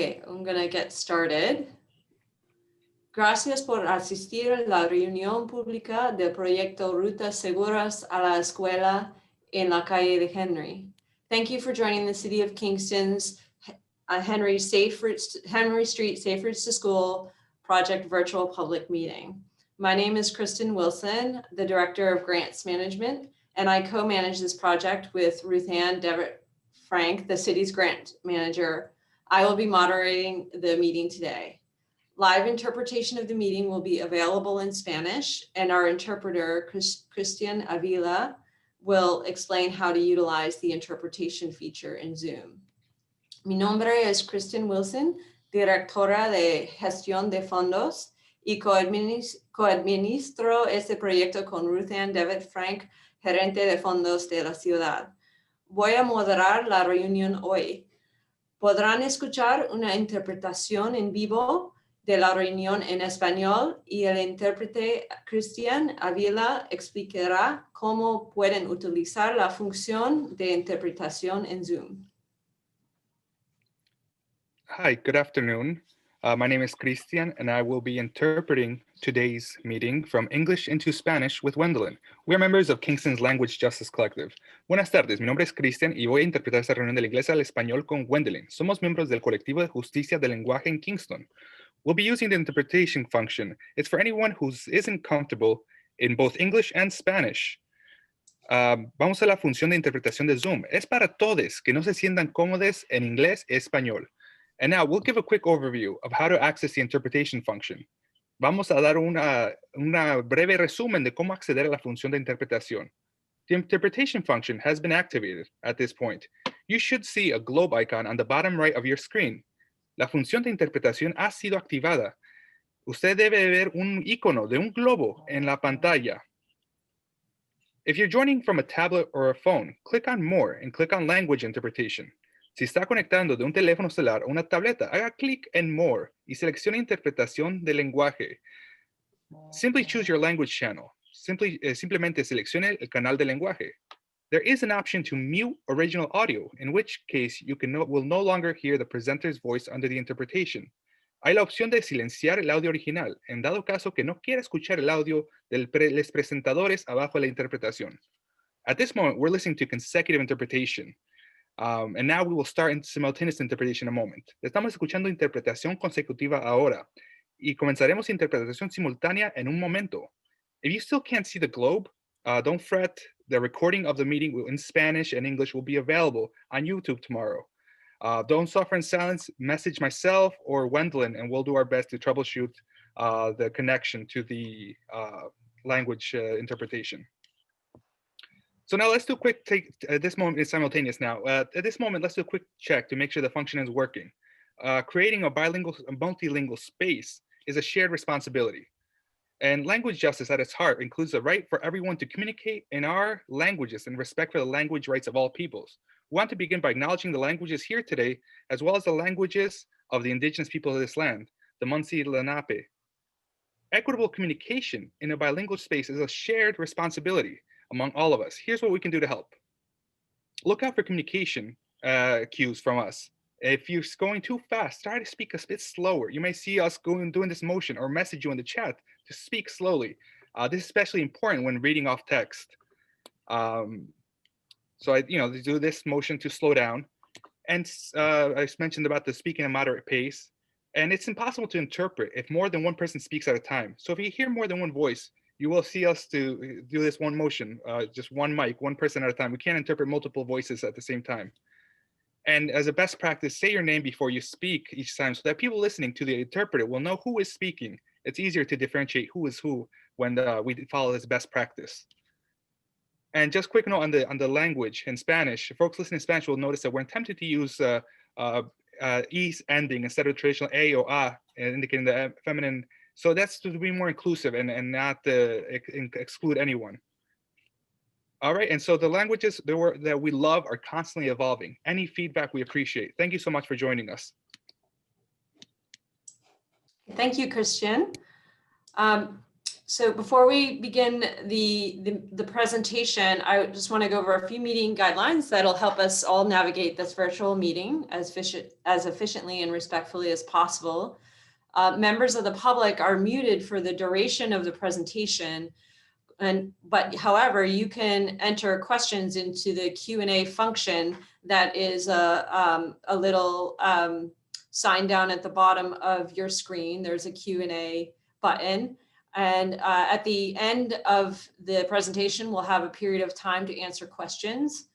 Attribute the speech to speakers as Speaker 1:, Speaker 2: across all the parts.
Speaker 1: Okay, I'm gonna get started. Gracias por asistir a la reunión pública del proyecto Rutas Seguras a la Escuela en la calle de Henry. Thank you for joining the City of Kingston's Henry Street Safe Routes to School project virtual public meeting. My name is Kristen Wilson, the Director of Grants Management, and I co-manage this project with Ruth Ann Devitt Frank, the city's grant manager. I will be moderating the meeting today. Live interpretation of the meeting will be available in Spanish, and our interpreter, Christian Avila, will explain how to utilize the interpretation feature in Zoom. Mi nombre es Kristen Wilson, directora de gestión de fondos, y coadministro este proyecto con Ruth Ann Devitt Frank, gerente de fondos de la ciudad. Voy a moderar la reunión hoy. Podrán escuchar una interpretación en vivo de la reunión en español y el intérprete Christian Avila explicará cómo pueden utilizar la función de interpretación en Zoom.
Speaker 2: Hi, good afternoon. My name is Christian, and I will be interpreting today's meeting from English into Spanish with Wendelin. We are members of Kingston's Language Justice Collective. Buenas tardes, mi nombre es Christian y voy a interpretar esta reunión del inglés al español con Wendelin. Somos miembros del colectivo de justicia del lenguaje en Kingston. We'll be using the interpretation function. It's for anyone who isn't comfortable in both English and Spanish. Vamos a la función de interpretación de Zoom. Es para todos que no se sientan cómodos en inglés y español. And now we'll give a quick overview of how to access the interpretation function. Vamos a dar una breve resumen de cómo acceder a la función de interpretación. The interpretation function has been activated at this point. You should see a globe icon on the bottom right of your screen. La función de interpretación ha sido activada. Usted debe ver un icono de un globo en la pantalla. If you're joining from a tablet or a phone, click on More and click on Language Interpretation. Si está conectando de un teléfono celular o una tableta, haga clic en More y seleccione Interpretación de lenguaje. Simply choose your language channel. Simplemente seleccione el canal de lenguaje. There is an option to mute original audio, in which case you will no longer hear the presenter's voice under the interpretation. Hay la opción de silenciar el audio original, en dado caso que no quiera escuchar el audio de los presentadores abajo de la interpretación. At this moment, we're listening to consecutive interpretation. And now we will start in simultaneous interpretation in a moment. Estamos escuchando interpretación consecutiva ahora y comenzaremos interpretación simultánea en un momento. If you still can't see the globe, don't fret. The recording of the meeting in Spanish and English will be available on YouTube tomorrow. Don't suffer in silence. Message myself or Wendelin, and we'll do our best to troubleshoot the connection to the language interpretation. So now let's do a quick take. At this moment, it's simultaneous now. At this moment, let's do a quick check to make sure the function is working. Creating a multilingual space is a shared responsibility. And language justice at its heart includes the right for everyone to communicate in our languages and respect for the language rights of all peoples. We want to begin by acknowledging the languages here today, as well as the languages of the indigenous people of this land, the Munsee Lenape. Equitable communication in a bilingual space is a shared responsibility among all of us. Here's what we can do to help. Look out for communication cues from us. If you're going too fast, try to speak a bit slower. You may see us doing this motion or message you in the chat to speak slowly. This is especially important when reading off text. So I do this motion to slow down. And I mentioned about the speaking at a moderate pace. And it's impossible to interpret if more than one person speaks at a time. So if you hear more than one voice, you will see us to do this one motion, just one mic, one person at a time. We can't interpret multiple voices at the same time. And as a best practice, say your name before you speak each time so that people listening to the interpreter will know who is speaking. It's easier to differentiate who is who when we follow this best practice. And just quick note on the language in Spanish. Folks listening in Spanish will notice that we're tempted to use E ending instead of traditional A or A, indicating the feminine. So that's to be more inclusive and not exclude anyone. All right, and so the languages that we love are constantly evolving. Any feedback we appreciate. Thank you so much for joining us.
Speaker 1: Thank you, Christian. So before we begin the presentation, I just want to go over a few meeting guidelines that'll help us all navigate this virtual meeting as efficiently and respectfully as possible. Members of the public are muted for the duration of the presentation, but however, you can enter questions into the Q&A function that is a little sign down at the bottom of your screen. There's a Q&A button. And at the end of the presentation, we'll have a period of time to answer questions.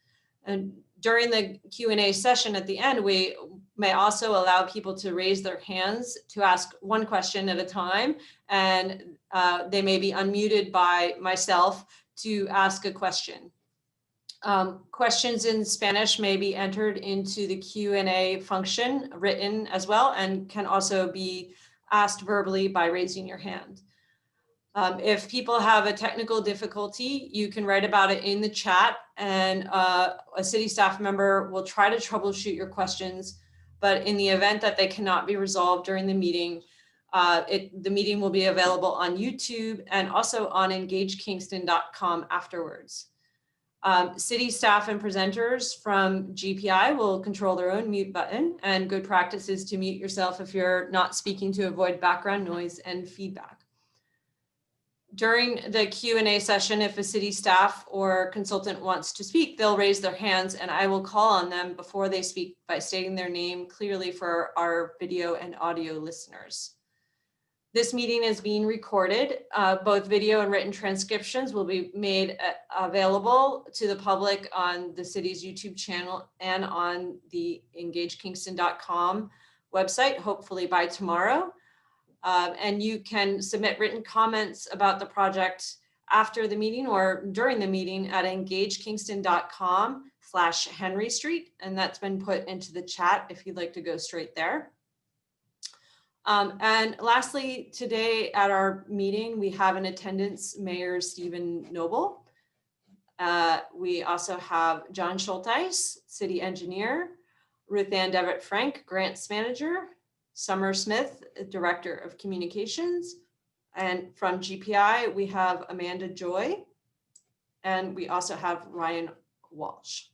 Speaker 1: And during the Q&A session at the end, we may also allow people to raise their hands to ask one question at a time. And they may be unmuted by myself to ask a question. Questions in Spanish may be entered into the Q&A function written as well, and can also be asked verbally by raising your hand. If people have a technical difficulty, you can write about it in the chat, and a city staff member will try to troubleshoot your questions. But in the event that they cannot be resolved during the meeting, the meeting will be available on YouTube and also on engagekingston.com afterwards. City staff and presenters from GPI will control their own mute button, and good practice is to mute yourself if you're not speaking to avoid background noise and feedback. During the Q&A session, if a city staff or consultant wants to speak, they'll raise their hands and I will call on them before they speak by stating their name clearly for our video and audio listeners. This meeting is being recorded. Both video and written transcriptions will be made available to the public on the city's YouTube channel and on the engagekingston.com website, hopefully by tomorrow. And you can submit written comments about the project after the meeting or during the meeting at engagekingston.com/Henry Street. And that's been put into the chat if you'd like to go straight there. And lastly, today at our meeting, we have in attendance Mayor Stephen Noble. We also have John Schulteis, City Engineer, Ruth Ann Devitt Frank, Grants Manager, Summer Smith, Director of Communications, and from GPI, we have Amanda Joy, and we also have Ryan Walsh.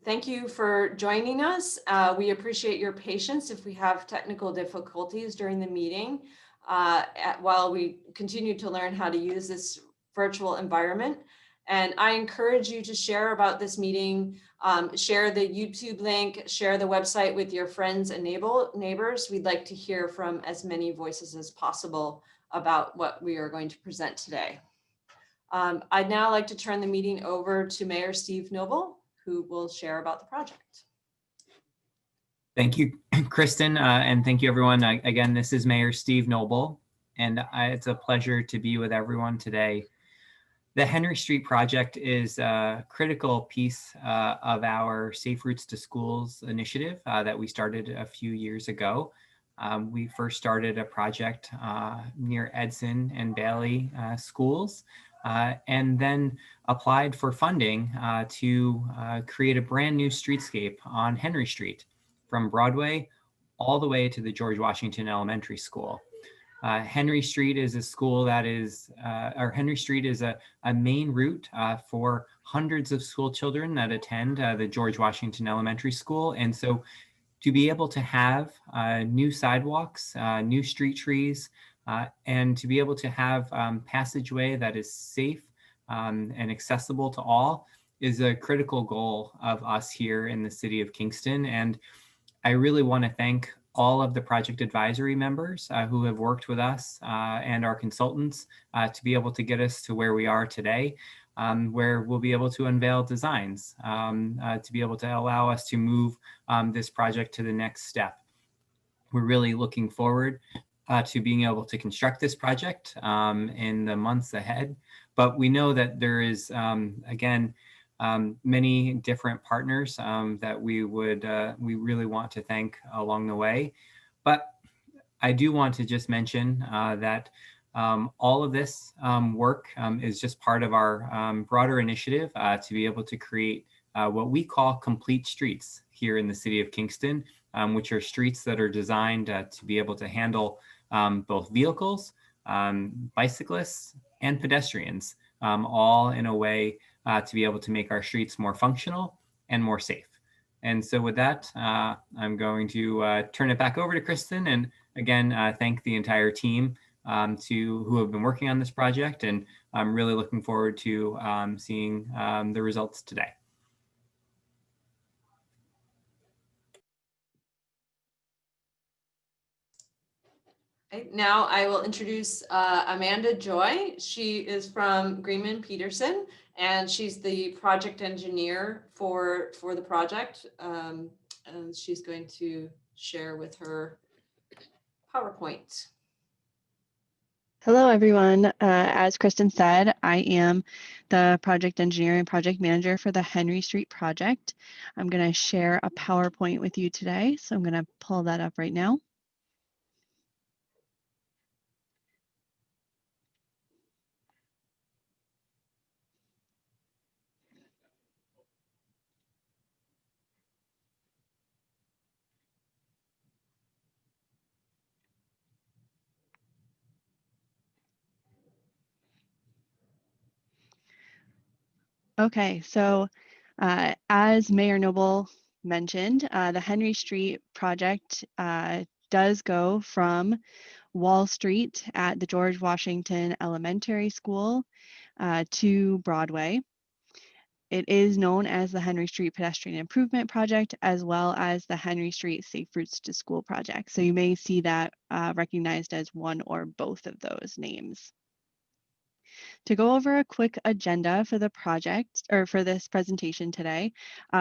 Speaker 1: Thank you for joining us. We appreciate your patience if we have technical difficulties during the meeting while we continue to learn how to use this virtual environment. And I encourage you to share about this meeting, share the YouTube link, share the website with your friends and neighbors. We'd like to hear from as many voices as possible about what we are going to present today. I'd now like to turn the meeting over to Mayor Steve Noble, who will share about the project.
Speaker 3: Thank you, Kristen, and thank you, everyone. Again, this is Mayor Steve Noble, and it's a pleasure to be with everyone today. The Henry Street project is a critical piece of our Safe Routes to Schools initiative that we started a few years ago. We first started a project near Edson and Bailey schools, and then applied for funding to create a brand new streetscape on Henry Street from Broadway all the way to the George Washington Elementary School. Henry Street is a school that is, or Henry Street is a main route for hundreds of school children that attend the George Washington Elementary School. And so to be able to have new sidewalks, new street trees, and to be able to have passageway that is safe and accessible to all is a critical goal of us here in the city of Kingston. And I really want to thank all of the project advisory members who have worked with us and our consultants to be able to get us to where we are today, where we'll be able to unveil designs to be able to allow us to move this project to the next step. We're really looking forward to being able to construct this project in the months ahead. But we know that there is, again, many different partners that we really want to thank along the way. But I do want to just mention that all of this work is just part of our broader initiative to be able to create what we call complete streets here in the city of Kingston, which are streets that are designed to be able to handle both vehicles, bicyclists and pedestrians, all in a way to be able to make our streets more functional and more safe. And so with that, I'm going to turn it back over to Kristen, and again, thank the entire team who have been working on this project, and I'm really looking forward to seeing the results today.
Speaker 1: Okay, now I will introduce Amanda Joy. She is from Greenman Peterson, and she's the project engineer for the project. And she's going to share with her PowerPoint.
Speaker 4: Hello, everyone. As Kristen said, I am the project engineer and project manager for the Henry Street project. I'm going to share a PowerPoint with you today, so I'm going to pull that up right now. Okay, so as Mayor Noble mentioned, the Henry Street project does go from Wall Street at the George Washington Elementary School to Broadway. It is known as the Henry Street Pedestrian Improvement Project, as well as the Henry Street Safe Routes to School Project. So you may see that recognized as one or both of those names. To go over a quick agenda for the project, or for this presentation today,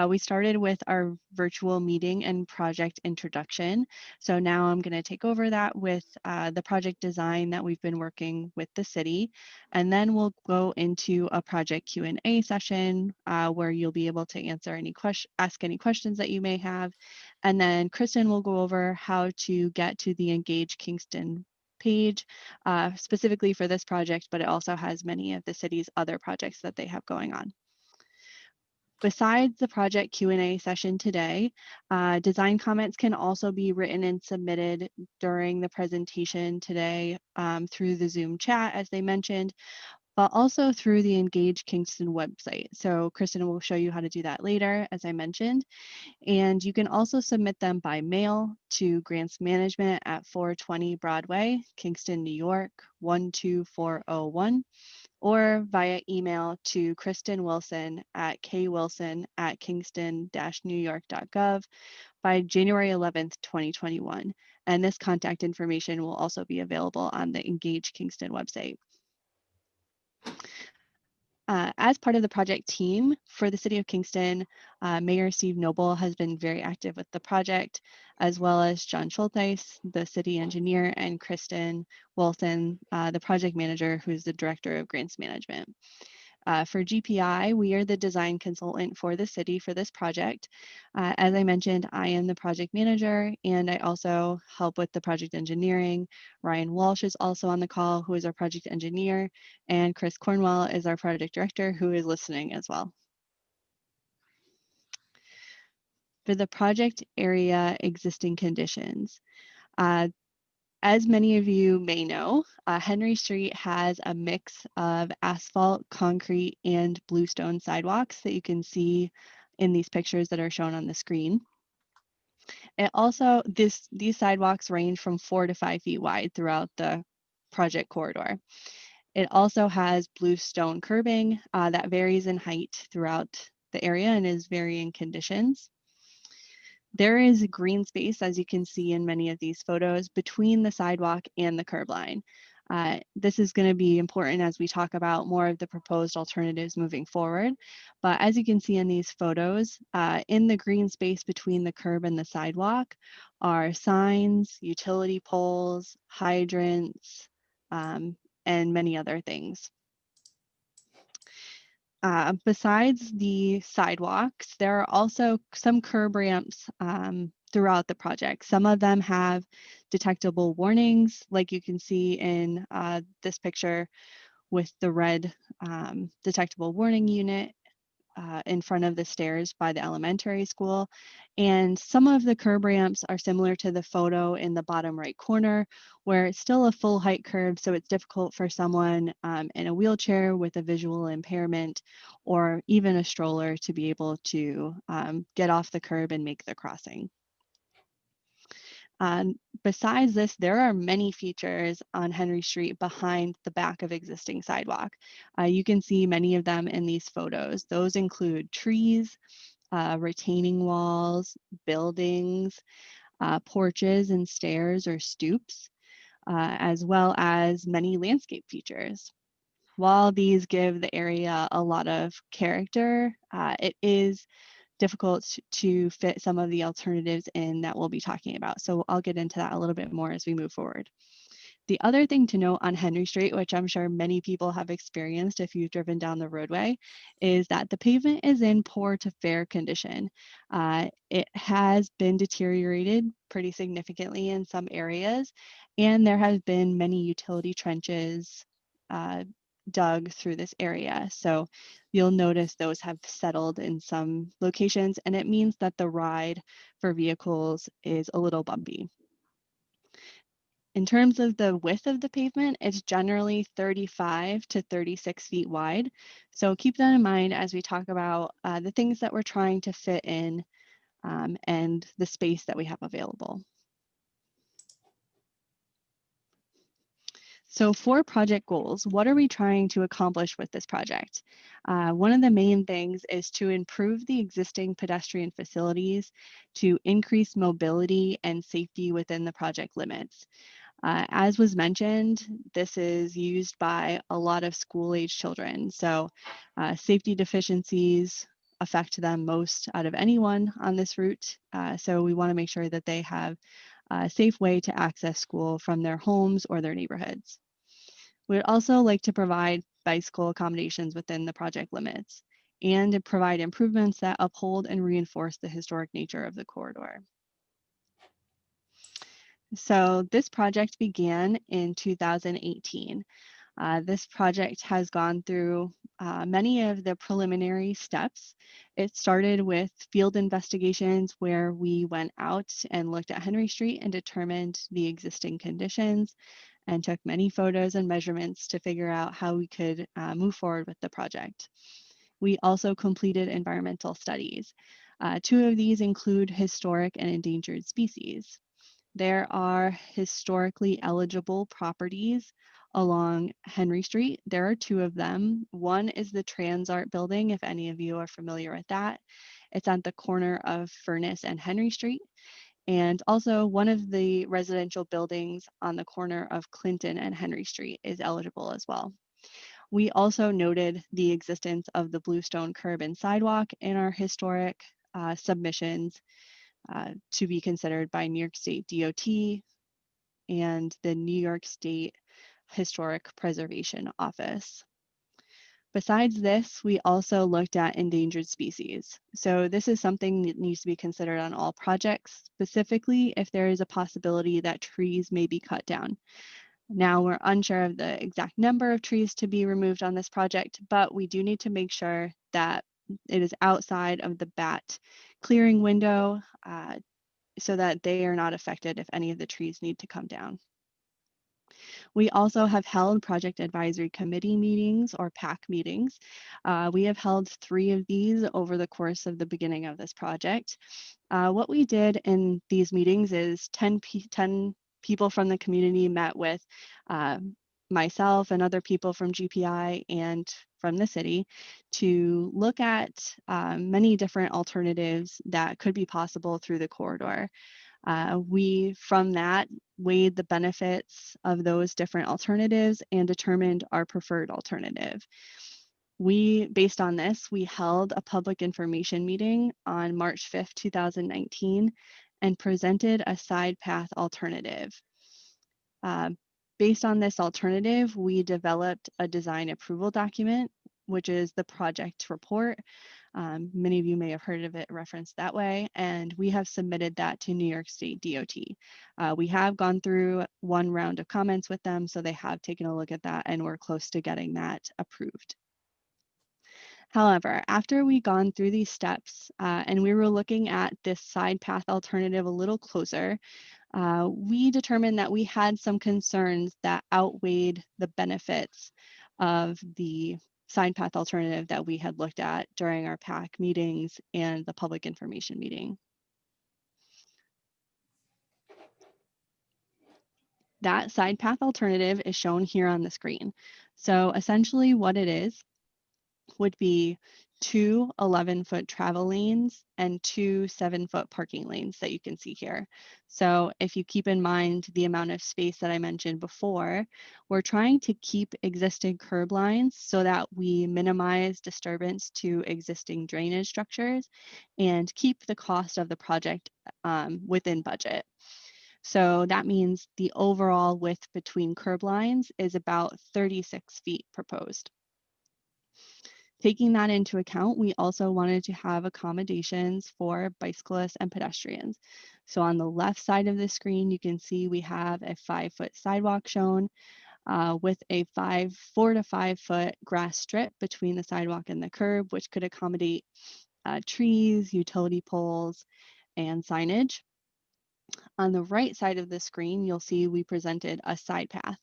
Speaker 4: we started with our virtual meeting and project introduction. So now I'm going to take over that with the project design that we've been working with the city. And then we'll go into a project Q&A session where you'll be able to ask any questions that you may have. And then Kristen will go over how to get to the Engage Kingston page specifically for this project, but it also has many of the city's other projects that they have going on. Besides the project Q&A session today, design comments can also be written and submitted during the presentation today through the Zoom chat, as they mentioned, but also through the Engage Kingston website. So Kristen will show you how to do that later, as I mentioned. And you can also submit them by mail to Grants Management at 420 Broadway, Kingston, New York, 12401, or via email to Kristen Wilson at kwilson@kingston-newyork.gov by January 11th, 2021. And this contact information will also be available on the Engage Kingston website. As part of the project team for the City of Kingston, Mayor Steve Noble has been very active with the project, as well as John Schulteis, the city engineer, and Kristen Wilson, the project manager, who's the director of grants management. For GPI, we are the design consultant for the city for this project. As I mentioned, I am the project manager, and I also help with the project engineering. Ryan Walsh is also on the call, who is our project engineer, and Chris Cornwell is our project director, who is listening as well. For the project area existing conditions, as many of you may know, Henry Street has a mix of asphalt, concrete, and bluestone sidewalks that you can see in these pictures that are shown on the screen. It also, these sidewalks range from 4 to 5 feet wide throughout the project corridor. It also has bluestone curbing that varies in height throughout the area and is varying conditions. There is green space, as you can see in many of these photos, between the sidewalk and the curb line. This is going to be important as we talk about more of the proposed alternatives moving forward. But as you can see in these photos, in the green space between the curb and the sidewalk are signs, utility poles, hydrants, and many other things. Besides the sidewalks, there are also some curb ramps throughout the project. Some of them have detectable warnings, like you can see in this picture with the red detectable warning unit. in front of the stairs by the elementary school. And some of the curb ramps are similar to the photo in the bottom right corner, where it's still a full height curb, so it's difficult for someone in a wheelchair with a visual impairment or even a stroller to be able to get off the curb and make the crossing. Besides this, there are many features on Henry Street behind the back of existing sidewalk. You can see many of them in these photos. Those include trees, retaining walls, buildings, porches and stairs or stoops, as well as many landscape features. While these give the area a lot of character, it is difficult to fit some of the alternatives in that we'll be talking about. So I'll get into that a little bit more as we move forward. The other thing to note on Henry Street, which I'm sure many people have experienced if you've driven down the roadway, is that the pavement is in poor to fair condition. It has been deteriorated pretty significantly in some areas, and there have been many utility trenches dug through this area. So you'll notice those have settled in some locations, and it means that the ride for vehicles is a little bumpy. In terms of the width of the pavement, it's generally 35 to 36 feet wide. So keep that in mind as we talk about the things that we're trying to fit in and the space that we have available. So for project goals, what are we trying to accomplish with this project? One of the main things is to improve the existing pedestrian facilities to increase mobility and safety within the project limits. As was mentioned, this is used by a lot of school-age children. So safety deficiencies affect them most out of anyone on this route. So we want to make sure that they have a safe way to access school from their homes or their neighborhoods. We'd also like to provide bicycle accommodations within the project limits and to provide improvements that uphold and reinforce the historic nature of the corridor. So this project began in 2018. This project has gone through many of the preliminary steps. It started with field investigations where we went out and looked at Henry Street and determined the existing conditions and took many photos and measurements to figure out how we could move forward with the project. We also completed environmental studies. Two of these include historic and endangered species. There are historically eligible properties along Henry Street. There are two of them. One is the Transart building, if any of you are familiar with that. It's at the corner of Furnace and Henry Street. And also one of the residential buildings on the corner of Clinton and Henry Street is eligible as well. We also noted the existence of the bluestone curb and sidewalk in our historic submissions to be considered by New York State DOT and the New York State Historic Preservation Office. Besides this, we also looked at endangered species. So this is something that needs to be considered on all projects, specifically if there is a possibility that trees may be cut down. Now we're unsure of the exact number of trees to be removed on this project, but we do need to make sure that it is outside of the BAT clearing window so that they are not affected if any of the trees need to come down. We also have held Project Advisory Committee meetings or PAC meetings. We have held 3 of these over the course of the beginning of this project. What we did in these meetings is 10 people from the community met with myself and other people from GPI and from the city to look at many different alternatives that could be possible through the corridor. We, from that, weighed the benefits of those different alternatives and determined our preferred alternative. Based on this, we held a public information meeting on March 5th, 2019, and presented a side path alternative. Based on this alternative, we developed a design approval document, which is the project report. Many of you may have heard of it referenced that way, and we have submitted that to New York State DOT. We have gone through one round of comments with them, so they have taken a look at that, and we're close to getting that approved. However, after we gone through these steps and we were looking at this side path alternative a little closer, we determined that we had some concerns that outweighed the benefits of the side path alternative that we had looked at during our PAC meetings and the public information meeting. That side path alternative is shown here on the screen. So essentially what it is would be two 11-foot travel lanes and two 7-foot parking lanes that you can see here. So if you keep in mind the amount of space that I mentioned before, we're trying to keep existing curb lines so that we minimize disturbance to existing drainage structures and keep the cost of the project within budget. So that means the overall width between curb lines is about 36 feet proposed. Taking that into account, we also wanted to have accommodations for bicyclists and pedestrians. So on the left side of the screen, you can see we have a 5-foot sidewalk shown with a 4 to 5 foot grass strip between the sidewalk and the curb, which could accommodate trees, utility poles, and signage. On the right side of the screen, you'll see we presented a side path.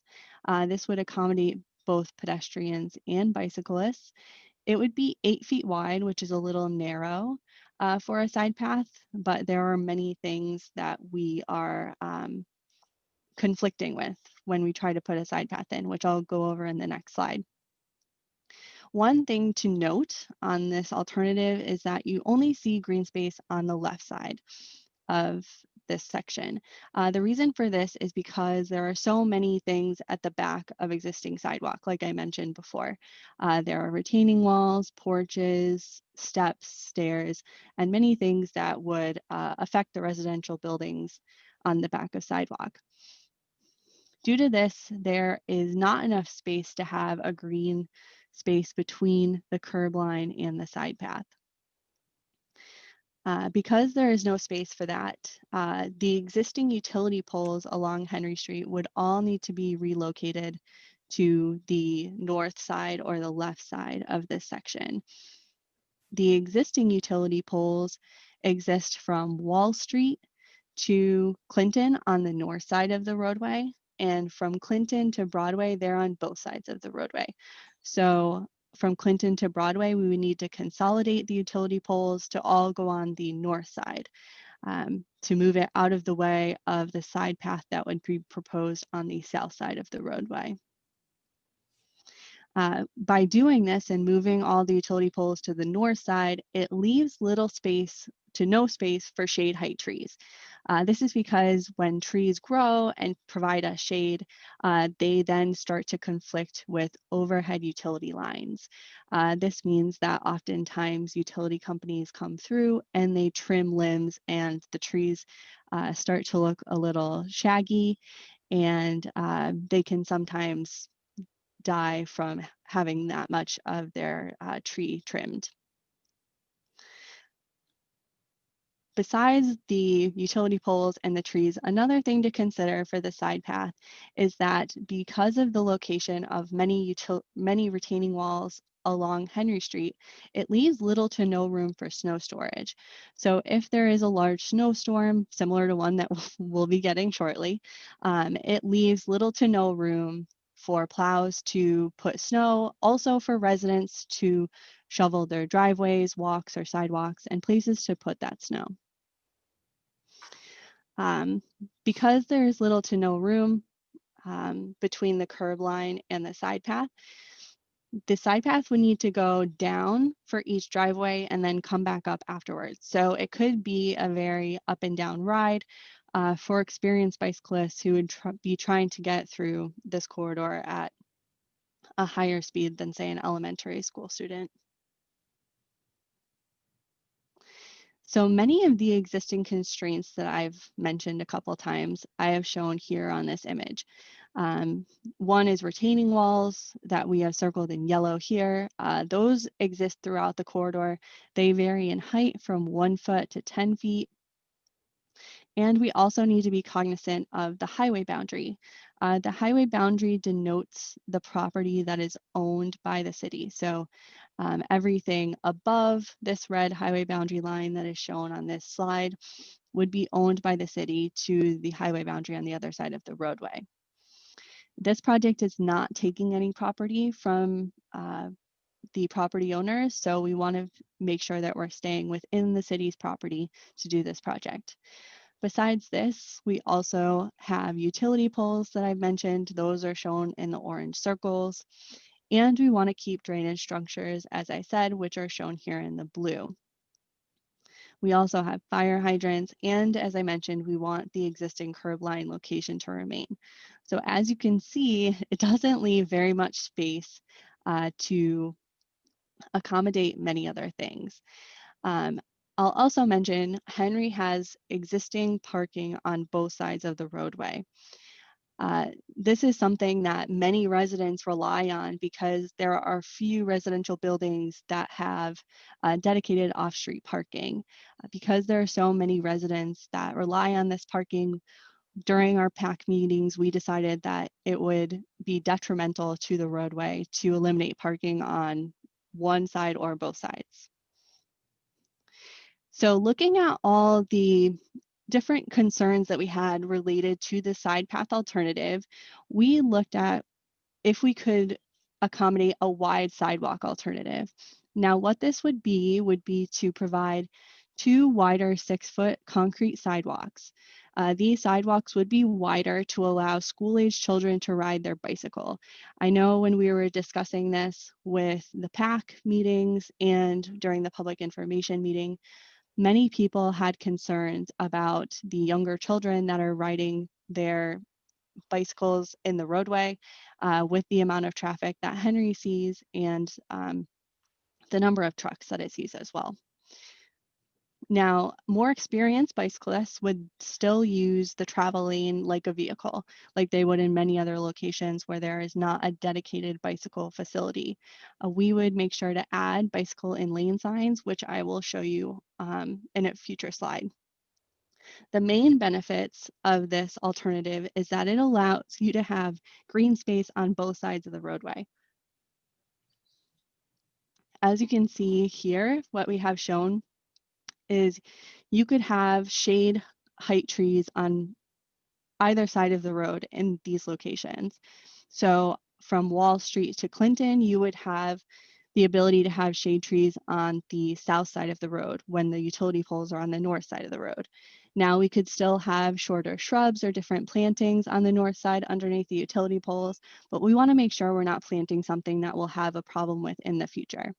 Speaker 4: This would accommodate both pedestrians and bicyclists. It would be 8 feet wide, which is a little narrow for a side path, but there are many things that we are conflicting with when we try to put a side path in, which I'll go over in the next slide. One thing to note on this alternative is that you only see green space on the left side of this section. The reason for this is because there are so many things at the back of existing sidewalk, like I mentioned before. There are retaining walls, porches, steps, stairs, and many things that would affect the residential buildings on the back of sidewalk. Due to this, there is not enough space to have a green space between the curb line and the side path. Because there is no space for that, the existing utility poles along Henry Street would all need to be relocated to the north side or the left side of this section. The existing utility poles exist from Wall Street to Clinton on the north side of the roadway, and from Clinton to Broadway, they're on both sides of the roadway. So from Clinton to Broadway, we would need to consolidate the utility poles to all go on the north side to move it out of the way of the side path that would be proposed on the south side of the roadway. By doing this and moving all the utility poles to the north side, it leaves little space to no space for shade height trees. This is because when trees grow and provide us shade, they then start to conflict with overhead utility lines. This means that oftentimes utility companies come through and they trim limbs and the trees start to look a little shaggy, and they can sometimes die from having that much of their tree trimmed. Besides the utility poles and the trees, another thing to consider for the side path is that because of the location of many retaining walls along Henry Street, it leaves little to no room for snow storage. So if there is a large snowstorm, similar to one that we'll be getting shortly, it leaves little to no room for plows to put snow, also for residents to shovel their driveways, walks, or sidewalks, and places to put that snow. Because there's little to no room between the curb line and the side path would need to go down for each driveway and then come back up afterwards. So it could be a very up and down ride for experienced bicyclists who would be trying to get through this corridor at a higher speed than, say, an elementary school student. So many of the existing constraints that I've mentioned a couple times, I have shown here on this image. One is retaining walls that we have circled in yellow here. Those exist throughout the corridor. They vary in height from 1 foot to 10 feet. And we also need to be cognizant of the highway boundary. The highway boundary denotes the property that is owned by the city. So Everything above this red highway boundary line that is shown on this slide would be owned by the city to the highway boundary on the other side of the roadway. This project is not taking any property from the property owners, so we want to make sure that we're staying within the city's property to do this project. Besides this, we also have utility poles that I've mentioned. Those are shown in the orange circles. And we want to keep drainage structures, as I said, which are shown here in the blue. We also have fire hydrants, and as I mentioned, we want the existing curb line location to remain. So as you can see, it doesn't leave very much space to accommodate many other things. I'll also mention Henry has existing parking on both sides of the roadway. This is something that many residents rely on because there are few residential buildings that have dedicated off-street parking. Because there are so many residents that rely on this parking, during our PAC meetings, we decided that it would be detrimental to the roadway to eliminate parking on one side or both sides. So looking at all the different concerns that we had related to the side path alternative, we looked at if we could accommodate a wide sidewalk alternative. Now, what this would be to provide 2 wider 6-foot concrete sidewalks. These sidewalks would be wider to allow school-age children to ride their bicycle. I know when we were discussing this with the PAC meetings and during the public information meeting, many people had concerns about the younger children that are riding their bicycles in the roadway with the amount of traffic that Henry sees and the number of trucks that it sees as well. Now, more experienced bicyclists would still use the travel lane like a vehicle, like they would in many other locations where there is not a dedicated bicycle facility. We would make sure to add bicycle in lane signs, which I will show you in a future slide. The main benefits of this alternative is that it allows you to have green space on both sides of the roadway. As you can see here, what we have shown is you could have shade height trees on either side of the road in these locations. So from Wall Street to Clinton, you would have the ability to have shade trees on the south side of the road when the utility poles are on the north side of the road. Now we could still have shorter shrubs or different plantings on the north side underneath the utility poles, but we want to make sure we're not planting something that we'll have a problem with in the future.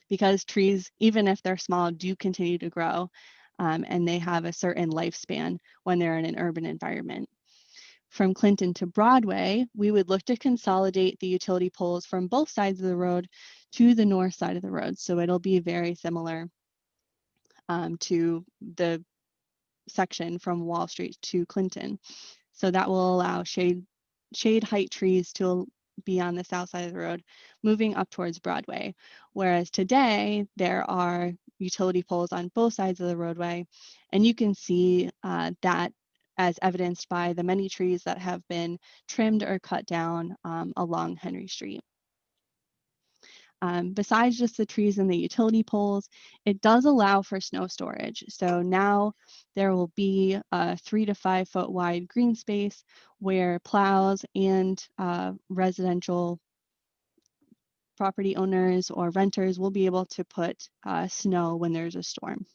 Speaker 4: Because trees, even if they're small, do continue to grow and they have a certain lifespan when they're in an urban environment. From Clinton to Broadway, we would look to consolidate the utility poles from both sides of the road to the north side of the road. So it'll be very similar to the section from Wall Street to Clinton. So that will allow shade height trees to be on the south side of the road, moving up towards Broadway. Whereas today, there are utility poles on both sides of the roadway, and you can see that as evidenced by the many trees that have been trimmed or cut down along Henry Street. Besides just the trees and the utility poles, it does allow for snow storage. So now there will be a 3 to 5 foot wide green space where plows and residential property owners or renters will be able to put snow when there's a storm.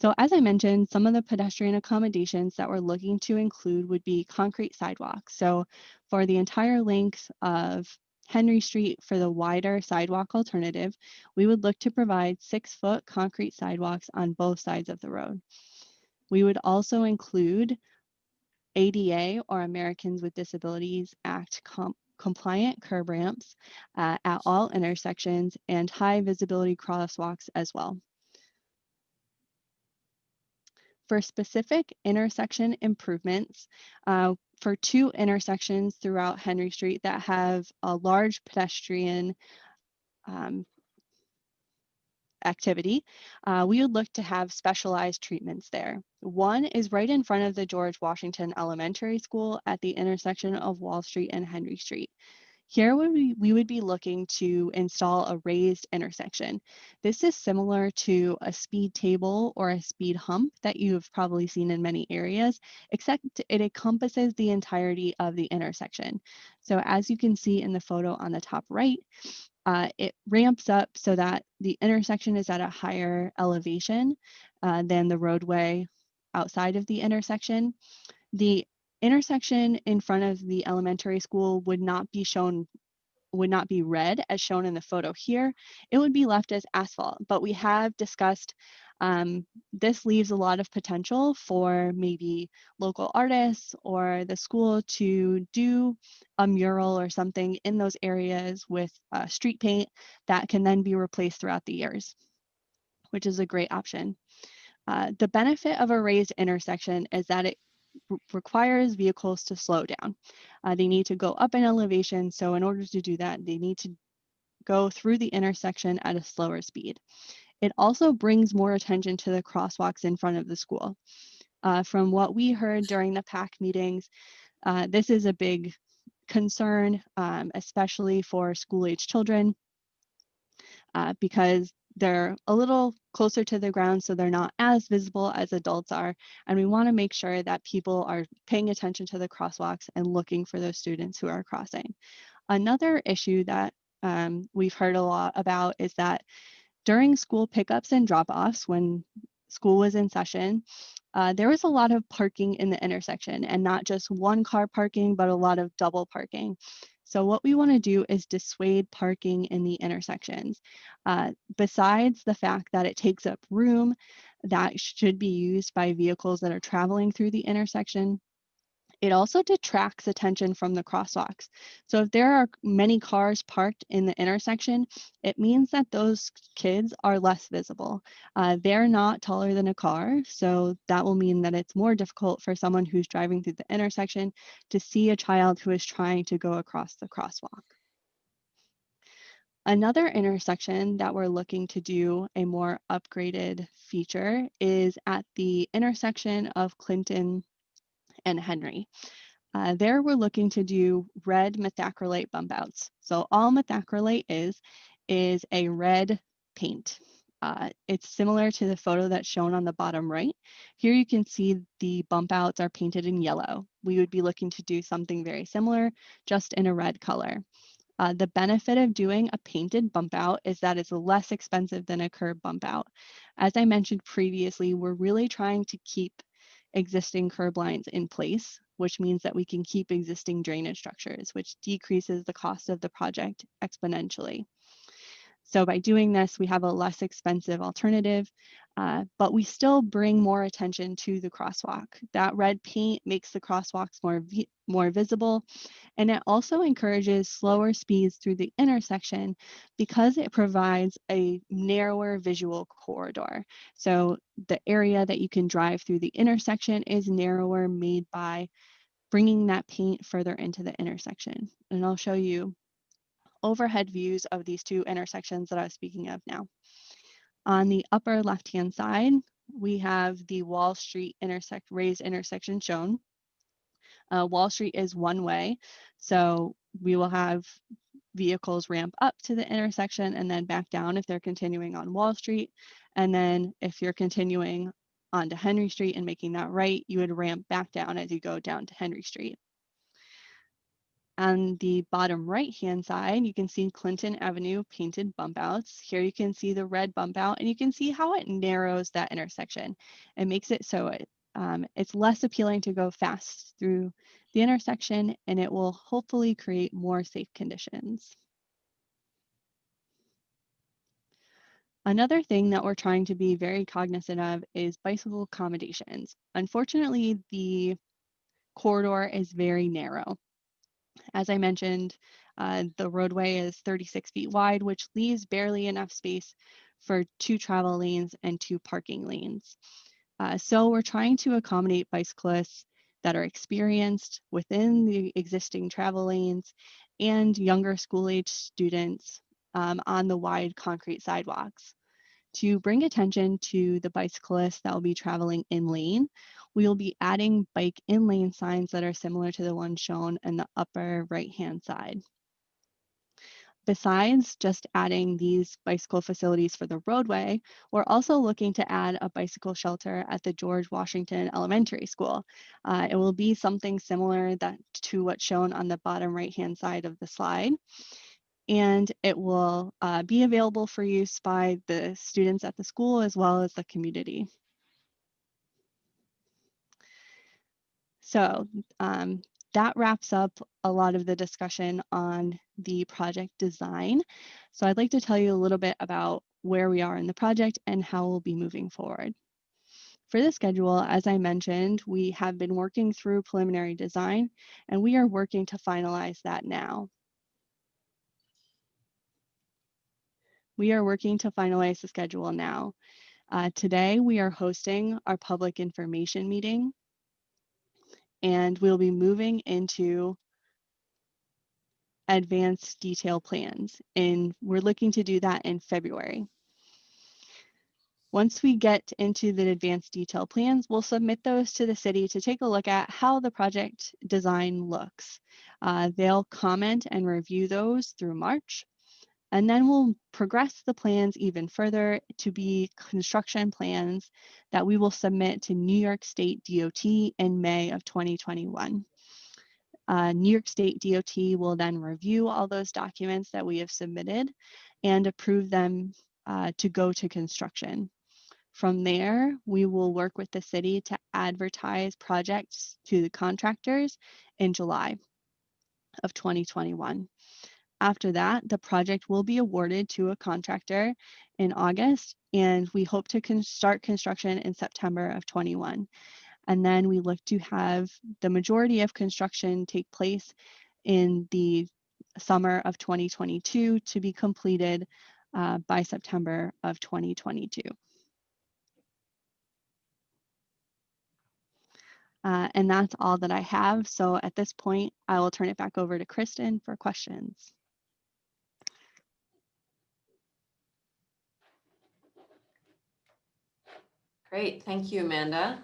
Speaker 4: So as I mentioned, some of the pedestrian accommodations that we're looking to include would be concrete sidewalks. So for the entire length of Henry Street for the wider sidewalk alternative, we would look to provide 6-foot concrete sidewalks on both sides of the road. We would also include ADA or Americans with Disabilities Act compliant curb ramps at all intersections and high visibility crosswalks as well. For specific intersection improvements, for 2 intersections throughout Henry Street that have a large pedestrian activity, we would look to have specialized treatments there. One is right in front of the George Washington Elementary School at the intersection of Wall Street and Henry Street. Here we would be looking to install a raised intersection. This is similar to a speed table or a speed hump that you've probably seen in many areas, except it encompasses the entirety of the intersection. So as you can see in the photo on the top right, it ramps up so that the intersection is at a higher elevation than the roadway outside of the intersection. The intersection in front of the elementary school would not be red as shown in the photo here. It would be left as asphalt, but we have discussed this leaves a lot of potential for maybe local artists or the school to do a mural or something in those areas with street paint that can then be replaced throughout the years, which is a great option. The benefit of a raised intersection is that it requires vehicles to slow down. They need to go up in elevation, so in order to do that, they need to go through the intersection at a slower speed. It also brings more attention to the crosswalks in front of the school. From what we heard during the PAC meetings, this is a big concern, especially for school-age children, because they're a little closer to the ground, so they're not as visible as adults are. And we want to make sure that people are paying attention to the crosswalks and looking for those students who are crossing. Another issue that we've heard a lot about is that during school pickups and drop-offs, when school was in session, there was a lot of parking in the intersection, and not just one car parking, but a lot of double parking. So what we want to do is dissuade parking in the intersections. Besides the fact that it takes up room that should be used by vehicles that are traveling through the intersection, it also detracts attention from the crosswalks. So if there are many cars parked in the intersection, it means that those kids are less visible. They're not taller than a car, so that will mean that it's more difficult for someone who's driving through the intersection to see a child who is trying to go across the crosswalk. Another intersection that we're looking to do a more upgraded feature is at the intersection of Clinton and Henry. There we're looking to do red methacrylate bump outs. So all methacrylate is a red paint. It's similar to the photo that's shown on the bottom right. Here you can see the bump outs are painted in yellow. We would be looking to do something very similar, just in a red color. The benefit of doing a painted bump out is that it's less expensive than a curb bump out. As I mentioned previously, we're really trying to keep existing curb lines in place, which means that we can keep existing drainage structures, which decreases the cost of the project exponentially. So by doing this, we have a less expensive alternative, but we still bring more attention to the crosswalk. That red paint makes the crosswalks more visible, and it also encourages slower speeds through the intersection because it provides a narrower visual corridor. So the area that you can drive through the intersection is narrower, made by bringing that paint further into the intersection. And I'll show you overhead views of these two intersections that I was speaking of now. On the upper left-hand side, we have the Wall Street raised intersection shown. Wall Street is one way, so we will have vehicles ramp up to the intersection and then back down if they're continuing on Wall Street. And then if you're continuing onto Henry Street and making that right, you would ramp back down as you go down to Henry Street. On the bottom right-hand side, you can see Clinton Avenue painted bump outs. Here you can see the red bump out, and you can see how it narrows that intersection. It makes it so it's less appealing to go fast through the intersection, and it will hopefully create more safe conditions. Another thing that we're trying to be very cognizant of is bicycle accommodations. Unfortunately, the corridor is very narrow. As I mentioned, the roadway is 36 feet wide, which leaves barely enough space for 2 travel lanes and 2 parking lanes. So we're trying to accommodate bicyclists that are experienced within the existing travel lanes and younger school-age students on the wide concrete sidewalks. To bring attention to the bicyclists that will be traveling in lane, we will be adding bike in lane signs that are similar to the ones shown in the upper right-hand side. Besides just adding these bicycle facilities for the roadway, we're also looking to add a bicycle shelter at the George Washington Elementary School. It will be something similar to what's shown on the bottom right-hand side of the slide. And it will be available for use by the students at the school as well as the community. So that wraps up a lot of the discussion on the project design. So I'd like to tell you a little bit about where we are in the project and how we'll be moving forward. For the schedule, as I mentioned, we have been working through preliminary design and we are working to finalize that now. We are working to finalize the schedule now. Today, we are hosting our public information meeting and we'll be moving into advanced detail plans, and we're looking to do that in February. Once we get into the advanced detail plans, we'll submit those to the city to take a look at how the project design looks. They'll comment and review those through March, and then we'll progress the plans even further to be construction plans that we will submit to New York State DOT in May of 2021. New York State DOT will then review all those documents that we have submitted and approve them to go to construction. From there, we will work with the city to advertise projects to the contractors in July of 2021. After that, the project will be awarded to a contractor in August, and we hope to start construction in September of 21. And then we look to have the majority of construction take place in the summer of 2022 to be completed by September of 2022. And that's all that I have. So at this point, I will turn it back over to Kristen for questions.
Speaker 1: Great, thank you, Amanda.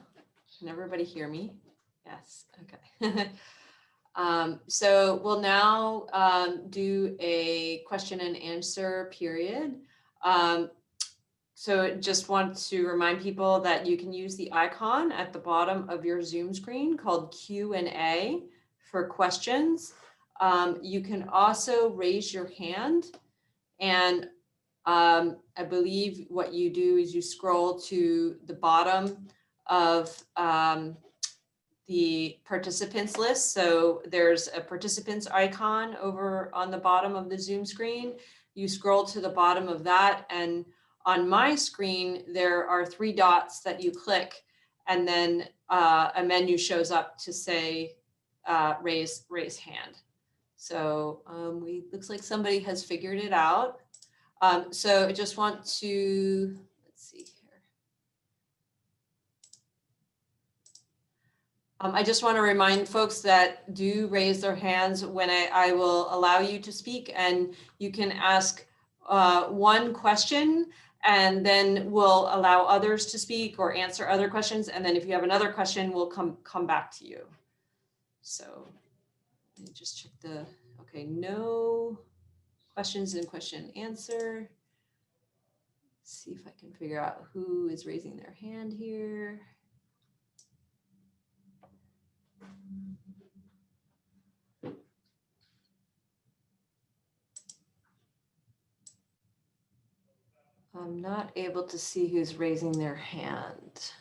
Speaker 1: Can everybody hear me? Yes, okay. So we'll now do a question and answer period. So just want to remind people that you can use the icon at the bottom of your Zoom screen called Q&A for questions. You can also raise your hand, and I believe what you do is you scroll to the bottom of the participants list. So there's a participants icon over on the bottom of the Zoom screen. You scroll to the bottom of that, and on my screen, there are 3 dots that you click, and then a menu shows up to say raise hand. So looks like somebody has figured it out. So I just want to, let's see here. I just want to remind folks that do raise their hands when I will allow you to speak, and you can ask one question, and then we'll allow others to speak or answer other questions. And then if you have another question, we'll come back to you. So let me just check okay, no questions in question and answer. See if I can figure out who is raising their hand here. I'm not able to see who's raising their hand,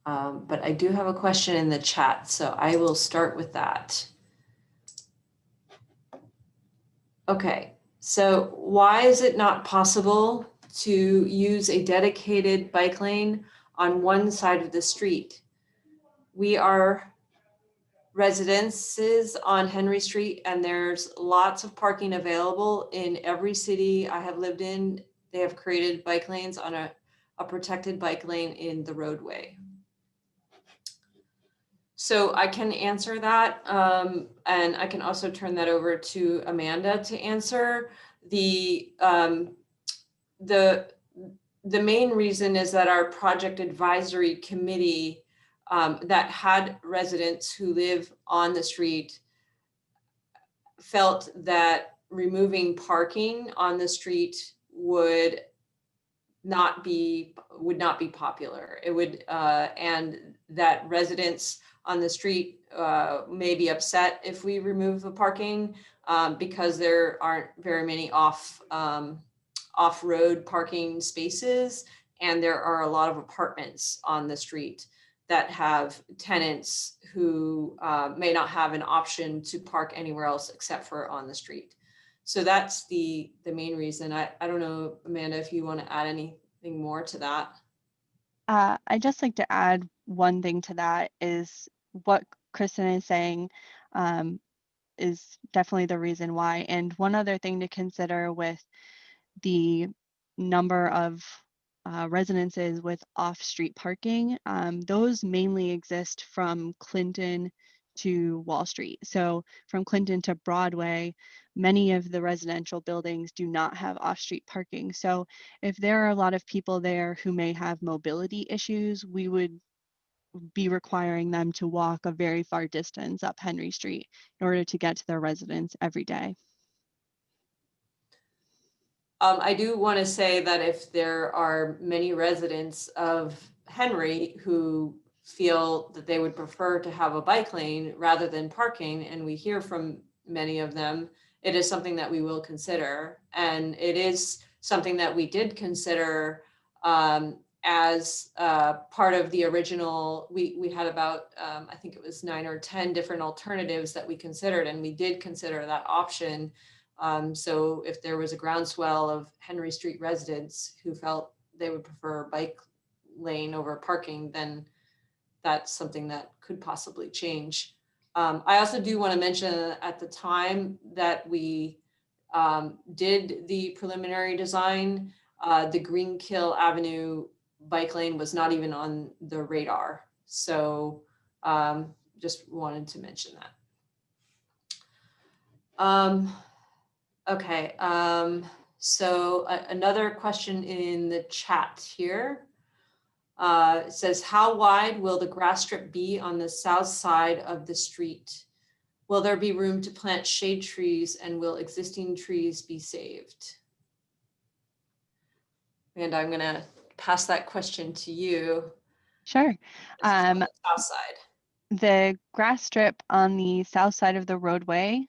Speaker 1: but I do have a question in the chat, so I will start with that. Okay, so why is it not possible to use a dedicated bike lane on one side of the street? We are residences on Henry Street, and there's lots of parking available in every city I have lived in. They have created bike lanes on a protected bike lane in the roadway. So I can answer that, and I can also turn that over to Amanda to answer. The main reason is that our project advisory committee that had residents who live on the street felt that removing parking on the street would not be popular. It would, and that residents on the street may be upset if we remove the parking because there aren't very many off-road parking spaces, and there are a lot of apartments on the street that have tenants who may not have an option to park anywhere else except for on the street. So that's the main reason. I don't know, Amanda, if you want to add anything more to that.
Speaker 4: I'd just like to add one thing to that is what Kristen is saying is definitely the reason why. And one other thing to consider with the number of residences with off-street parking, those mainly exist from Clinton to Wall Street. So from Clinton to Broadway, many of the residential buildings do not have off-street parking. So if there are a lot of people there who may have mobility issues, we would be requiring them to walk a very far distance up Henry Street in order to get to their residence every day.
Speaker 1: I do want to say that if there are many residents of Henry who feel that they would prefer to have a bike lane rather than parking, and we hear from many of them, it is something that we will consider. And it is something that we did consider as part of the original. We had about, I think it was 9 or 10 different alternatives that we considered, and we did consider that option. So if there was a groundswell of Henry Street residents who felt they would prefer a bike lane over parking, then that's something that could possibly change. I also do want to mention at the time that we did the preliminary design, the Greenkill Avenue bike lane was not even on the radar. So just wanted to mention that. Okay, so another question in the chat here. It says, how wide will the grass strip be on the south side of the street? Will there be room to plant shade trees, and will existing trees be saved? And I'm gonna pass that question to you.
Speaker 4: Sure.
Speaker 1: On the south side.
Speaker 4: The grass strip on the south side of the roadway,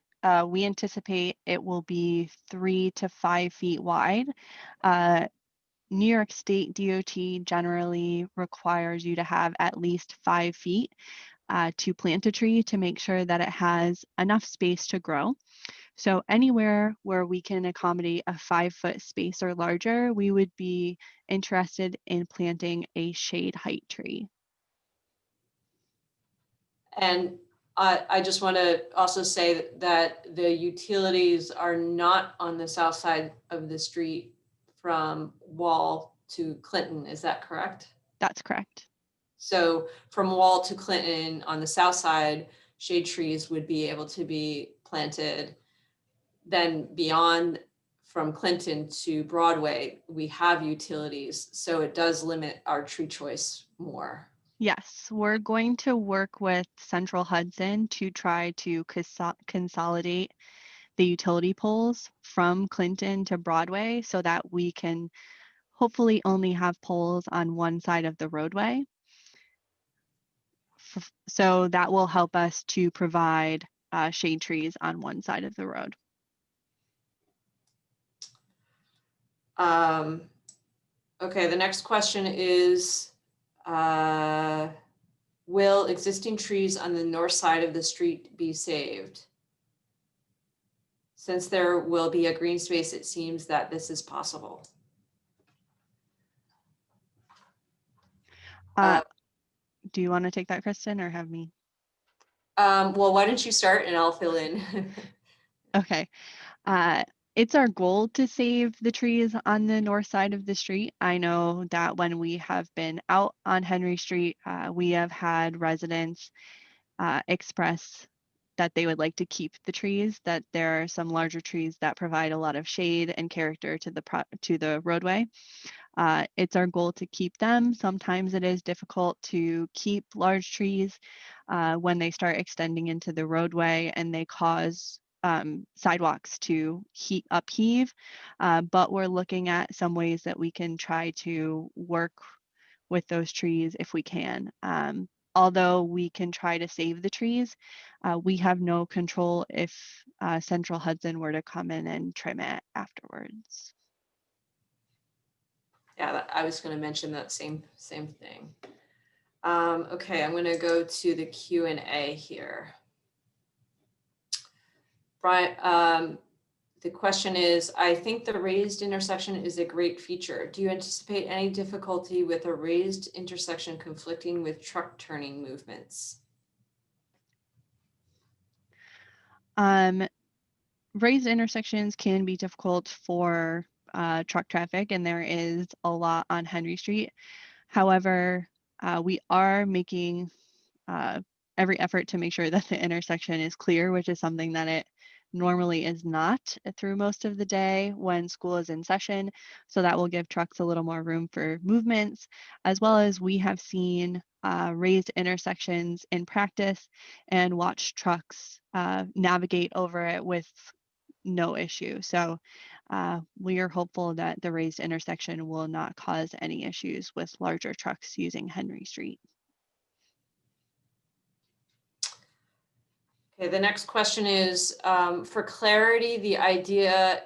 Speaker 4: we anticipate it will be 3 to 5 feet wide. New York State DOT generally requires you to have at least 5 feet to plant a tree to make sure that it has enough space to grow. So anywhere where we can accommodate a 5-foot space or larger, we would be interested in planting a shade height tree.
Speaker 1: And I just want to also say that the utilities are not on the south side of the street from Wall to Clinton. Is that correct?
Speaker 4: That's correct.
Speaker 1: So from Wall to Clinton on the south side, shade trees would be able to be planted. Then beyond from Clinton to Broadway, we have utilities. So it does limit our tree choice more.
Speaker 4: Yes, we're going to work with Central Hudson to try to consolidate the utility poles from Clinton to Broadway so that we can hopefully only have poles on one side of the roadway. So that will help us to provide shade trees on one side of the road.
Speaker 1: Okay, the next question is, will existing trees on the north side of the street be saved? Since there will be a green space, it seems that this is possible.
Speaker 4: Do you want to take that, Kristen, or have me?
Speaker 1: Well, why don't you start and I'll fill in.
Speaker 4: Okay. It's our goal to save the trees on the north side of the street. I know that when we have been out on Henry Street, we have had residents express that they would like to keep the trees, that there are some larger trees that provide a lot of shade and character to the roadway. It's our goal to keep them. Sometimes it is difficult to keep large trees when they start extending into the roadway and they cause sidewalks to upheave, but we're looking at some ways that we can try to work with those trees if we can. Although we can try to save the trees, we have no control if Central Hudson were to come in and trim it afterwards.
Speaker 1: Yeah, I was going to mention that same thing. Okay, I'm going to go to the Q&A here. Brian, the question is, I think the raised intersection is a great feature. Do you anticipate any difficulty with a raised intersection conflicting with truck turning movements?
Speaker 4: Raised intersections can be difficult for truck traffic, and there is a lot on Henry Street. However, we are making every effort to make sure that the intersection is clear, which is something that it normally is not through most of the day when school is in session. So that will give trucks a little more room for movements, as well as we have seen raised intersections in practice and watched trucks navigate over it with no issue. So we are hopeful that the raised intersection will not cause any issues with larger trucks using Henry Street.
Speaker 1: Okay, the next question is, for clarity, the idea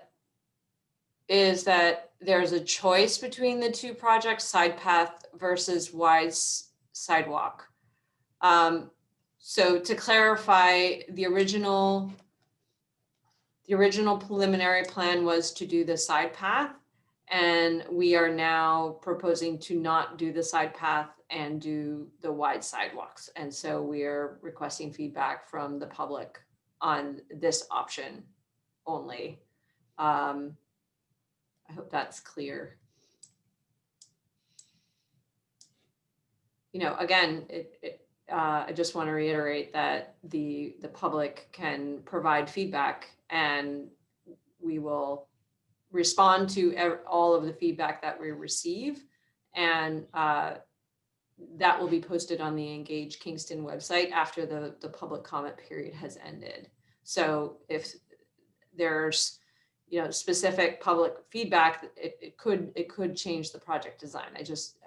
Speaker 1: is that there's a choice between the two projects, side path versus wide sidewalk. So to clarify, the original preliminary plan was to do the side path, and we are now proposing to not do the side path and do the wide sidewalks. And so we are requesting feedback from the public on this option only. I hope that's clear. You know, again, I just want to reiterate that the public can provide feedback, and we will respond to all of the feedback that we receive, and that will be posted on the Engage Kingston website after the public comment period has ended. So if there's specific public feedback, it could change the project design. I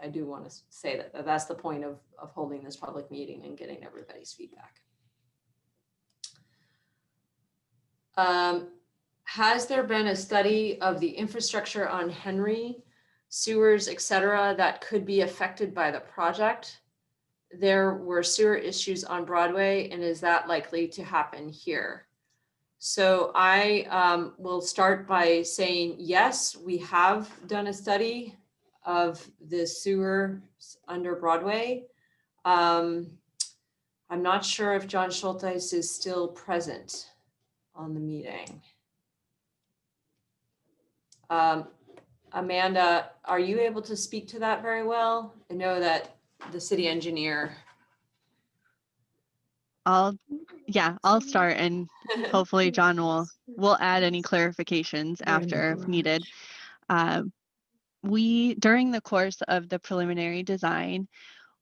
Speaker 1: do want to say that that's the point of holding this public meeting and getting everybody's feedback. Has there been a study of the infrastructure on Henry, sewers, etc., that could be affected by the project? There were sewer issues on Broadway, and is that likely to happen here? So I will start by saying, yes, we have done a study of the sewer under Broadway. I'm not sure if John Schulteis is still present on the meeting. Amanda, are you able to speak to that very well? I know that the city engineer.
Speaker 4: I'll start, and hopefully John will add any clarifications after if needed. During the course of the preliminary design,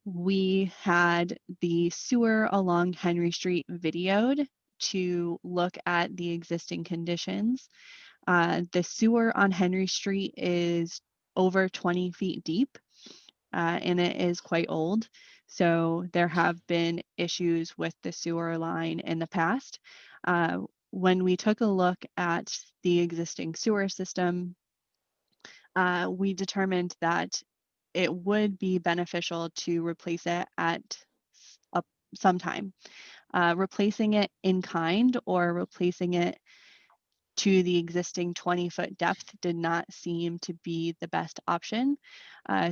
Speaker 4: we had the sewer along Henry Street videoed to look at the existing conditions. The sewer on Henry Street is over 20 feet deep, and it is quite old. So there have been issues with the sewer line in the past. When we took a look at the existing sewer system, we determined that it would be beneficial to replace it at some time. Replacing it in kind or replacing it to the existing 20-foot depth did not seem to be the best option.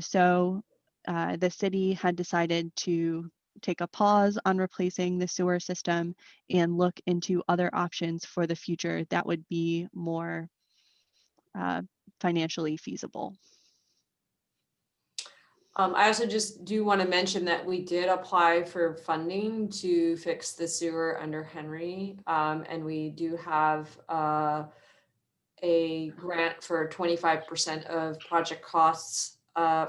Speaker 4: So the city had decided to take a pause on replacing the sewer system and look into other options for the future that would be more financially feasible.
Speaker 1: I also just do want to mention that we did apply for funding to fix the sewer under Henry, and we do have a grant for 25% of project costs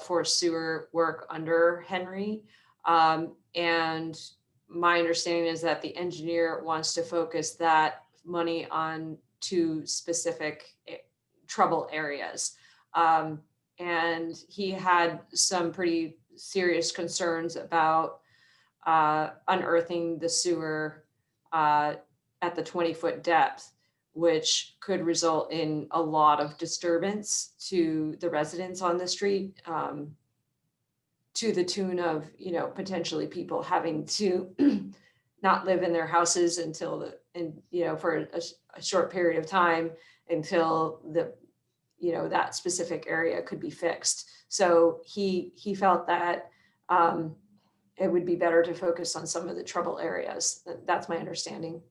Speaker 1: for sewer work under Henry. And my understanding is that the engineer wants to focus that money on two specific trouble areas. And he had some pretty serious concerns about unearthing the sewer at the 20-foot depth, which could result in a lot of disturbance to the residents on the street, to the tune of, you know, potentially people having to not live in their houses until for a short period of time until that specific area could be fixed. So he felt that it would be better to focus on some of the trouble areas. That's my understanding.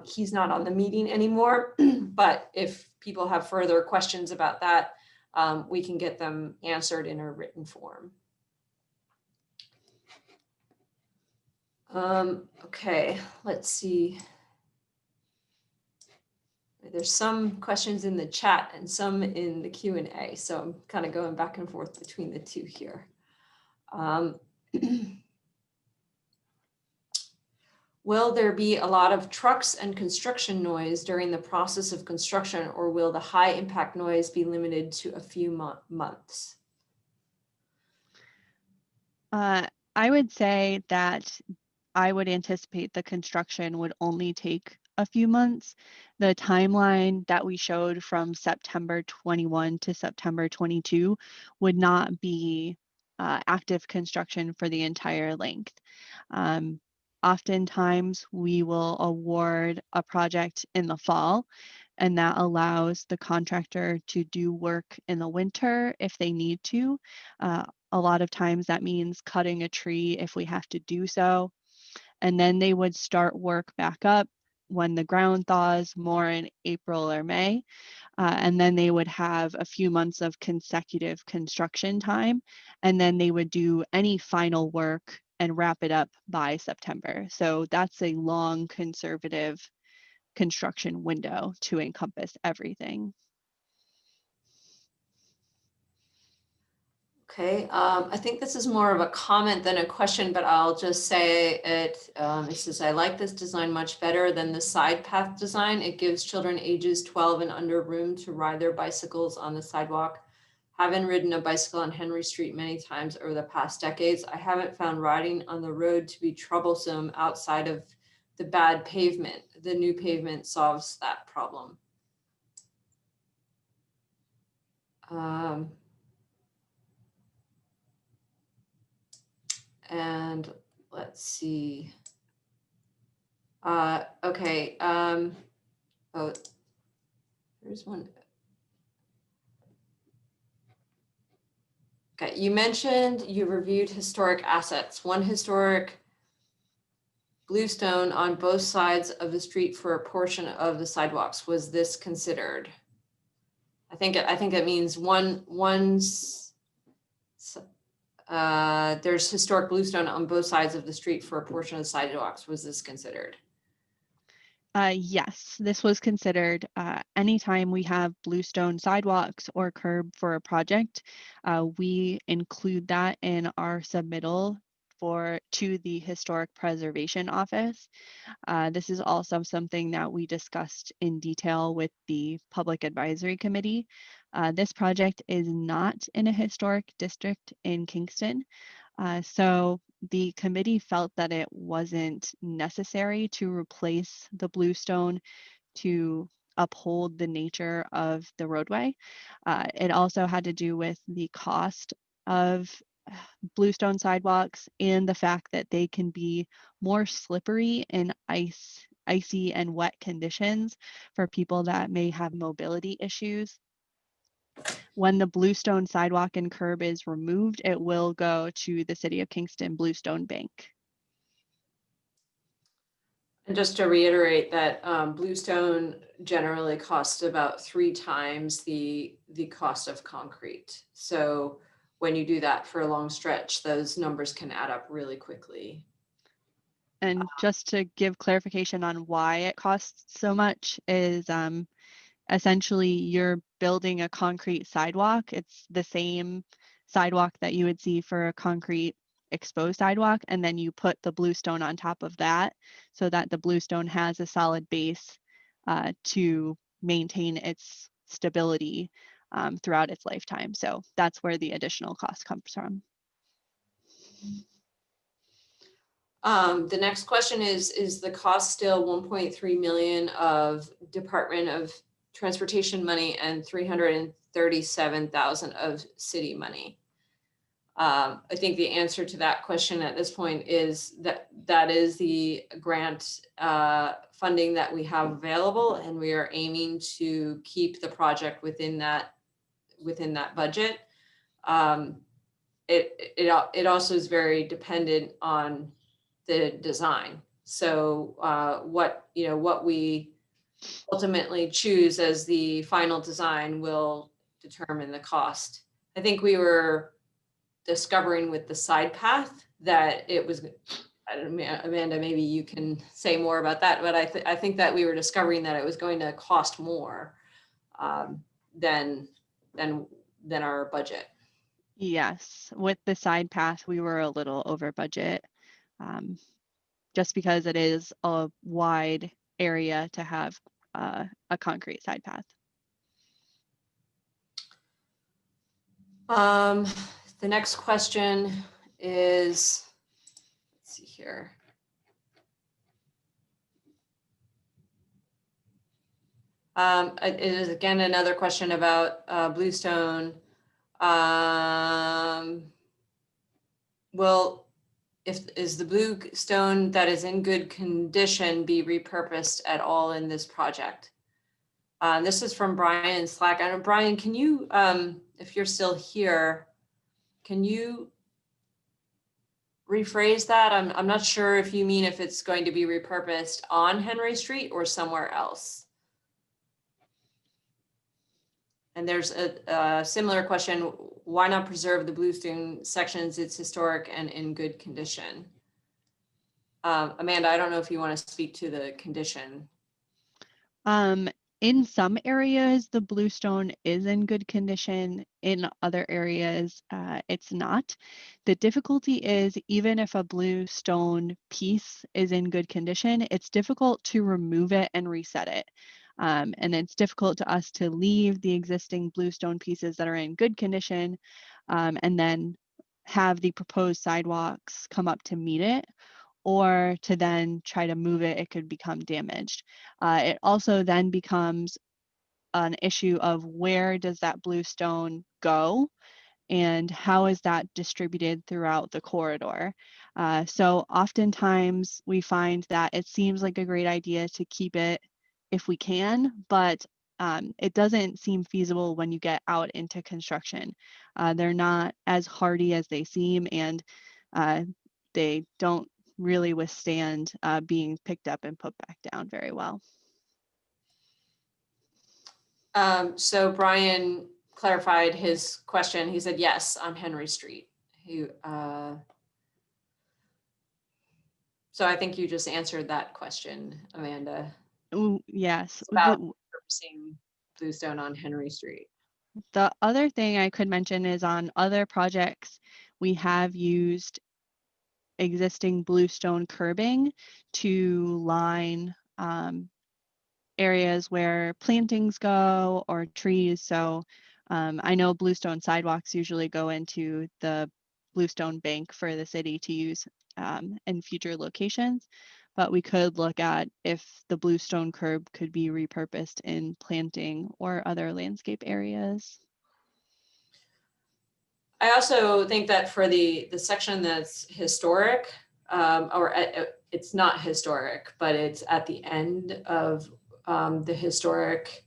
Speaker 1: He's not on the meeting anymore, but if people have further questions about that, we can get them answered in a written form. Okay, let's see. There's some questions in the chat and some in the Q&A, so I'm kind of going back and forth between the two here. Will there be a lot of trucks and construction noise during the process of construction, or will the high impact noise be limited to a few months?
Speaker 4: I would say that I would anticipate the construction would only take a few months. The timeline that we showed from September 21 to September 22 would not be active construction for the entire length. Oftentimes we will award a project in the fall, and that allows the contractor to do work in the winter if they need to. A lot of times that means cutting a tree if we have to do so. And then they would start work back up when the ground thaws more in April or May. And then they would have a few months of consecutive construction time. And then they would do any final work and wrap it up by September. So that's a long conservative construction window to encompass everything.
Speaker 1: Okay, I think this is more of a comment than a question, but I'll just say it. It says, I like this design much better than the side path design. It gives children ages 12 and under room to ride their bicycles on the sidewalk. Having ridden a bicycle on Henry Street many times over the past decades, I haven't found riding on the road to be troublesome outside of the bad pavement. The new pavement solves that problem. And let's see. Okay. Oh, there's one. Okay, you mentioned you reviewed historic assets. One historic bluestone on both sides of the street for a portion of the sidewalks. Was this considered? I think it means there's historic bluestone on both sides of the street for a portion of the sidewalks. Was this considered?
Speaker 4: Yes, this was considered. Anytime we have bluestone sidewalks or curb for a project, we include that in our submittal to the Historic Preservation Office. This is also something that we discussed in detail with the Public Advisory Committee. This project is not in a historic district in Kingston. So the committee felt that it wasn't necessary to replace the bluestone to uphold the nature of the roadway. It also had to do with the cost of bluestone sidewalks and the fact that they can be more slippery in icy and wet conditions for people that may have mobility issues. When the bluestone sidewalk and curb is removed, it will go to the City of Kingston Bluestone Bank.
Speaker 1: And just to reiterate that bluestone generally costs about 3 times the cost of concrete. So when you do that for a long stretch, those numbers can add up really quickly.
Speaker 4: And just to give clarification on why it costs so much is essentially you're building a concrete sidewalk. It's the same sidewalk that you would see for a concrete exposed sidewalk, and then you put the bluestone on top of that so that the bluestone has a solid base to maintain its stability throughout its lifetime. So that's where the additional cost comes from.
Speaker 1: The next question is the cost still 1.3 million of Department of Transportation money and 337,000 of city money? I think the answer to that question at this point is that is the grant funding that we have available, and we are aiming to keep the project within that budget. It also is very dependent on the design. So what we ultimately choose as the final design will determine the cost. I think we were discovering with the side path that it was, I don't know, Amanda, maybe you can say more about that, but I think that we were discovering that it was going to cost more than our budget.
Speaker 4: Yes, with the side path, we were a little over budget, just because it is a wide area to have a concrete side path.
Speaker 1: The next question is, let's see here. It is again another question about Bluestone. Is the bluestone that is in good condition be repurposed at all in this project? This is from Brian Slack. And Brian, can you, if you're still here, can you rephrase that? I'm not sure if you mean if it's going to be repurposed on Henry Street or somewhere else. And there's a similar question, why not preserve the bluestone sections? It's historic and in good condition. Amanda, I don't know if you want to speak to the condition.
Speaker 4: In some areas, the bluestone is in good condition. In other areas, it's not. The difficulty is, even if a bluestone piece is in good condition, it's difficult to remove it and reset it. And it's difficult to us to leave the existing bluestone pieces that are in good condition and then have the proposed sidewalks come up to meet it, or to then try to move it, it could become damaged. It also then becomes an issue of where does that bluestone go and how is that distributed throughout the corridor. So oftentimes we find that it seems like a great idea to keep it if we can, but it doesn't seem feasible when you get out into construction. They're not as hardy as they seem, and they don't really withstand being picked up and put back down very well.
Speaker 1: So Brian clarified his question. He said, yes, on Henry Street. So I think you just answered that question, Amanda.
Speaker 4: Ooh, yes.
Speaker 1: It's about repurposing bluestone on Henry Street.
Speaker 4: The other thing I could mention is on other projects, we have used existing bluestone curbing to line areas where plantings go or trees. So I know bluestone sidewalks usually go into the bluestone bank for the city to use in future locations, but we could look at if the bluestone curb could be repurposed in planting or other landscape areas.
Speaker 1: I also think that for the section that's historic, it's not historic, but it's at the end of the historic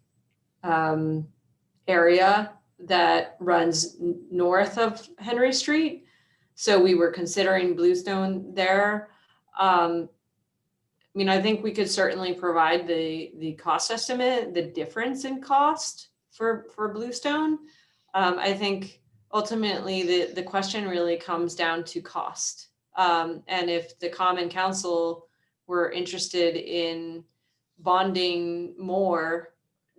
Speaker 1: area that runs north of Henry Street. So we were considering bluestone there. I mean, I think we could certainly provide the cost estimate, the difference in cost for bluestone. I think ultimately the question really comes down to cost. And if the Common Council were interested in bonding more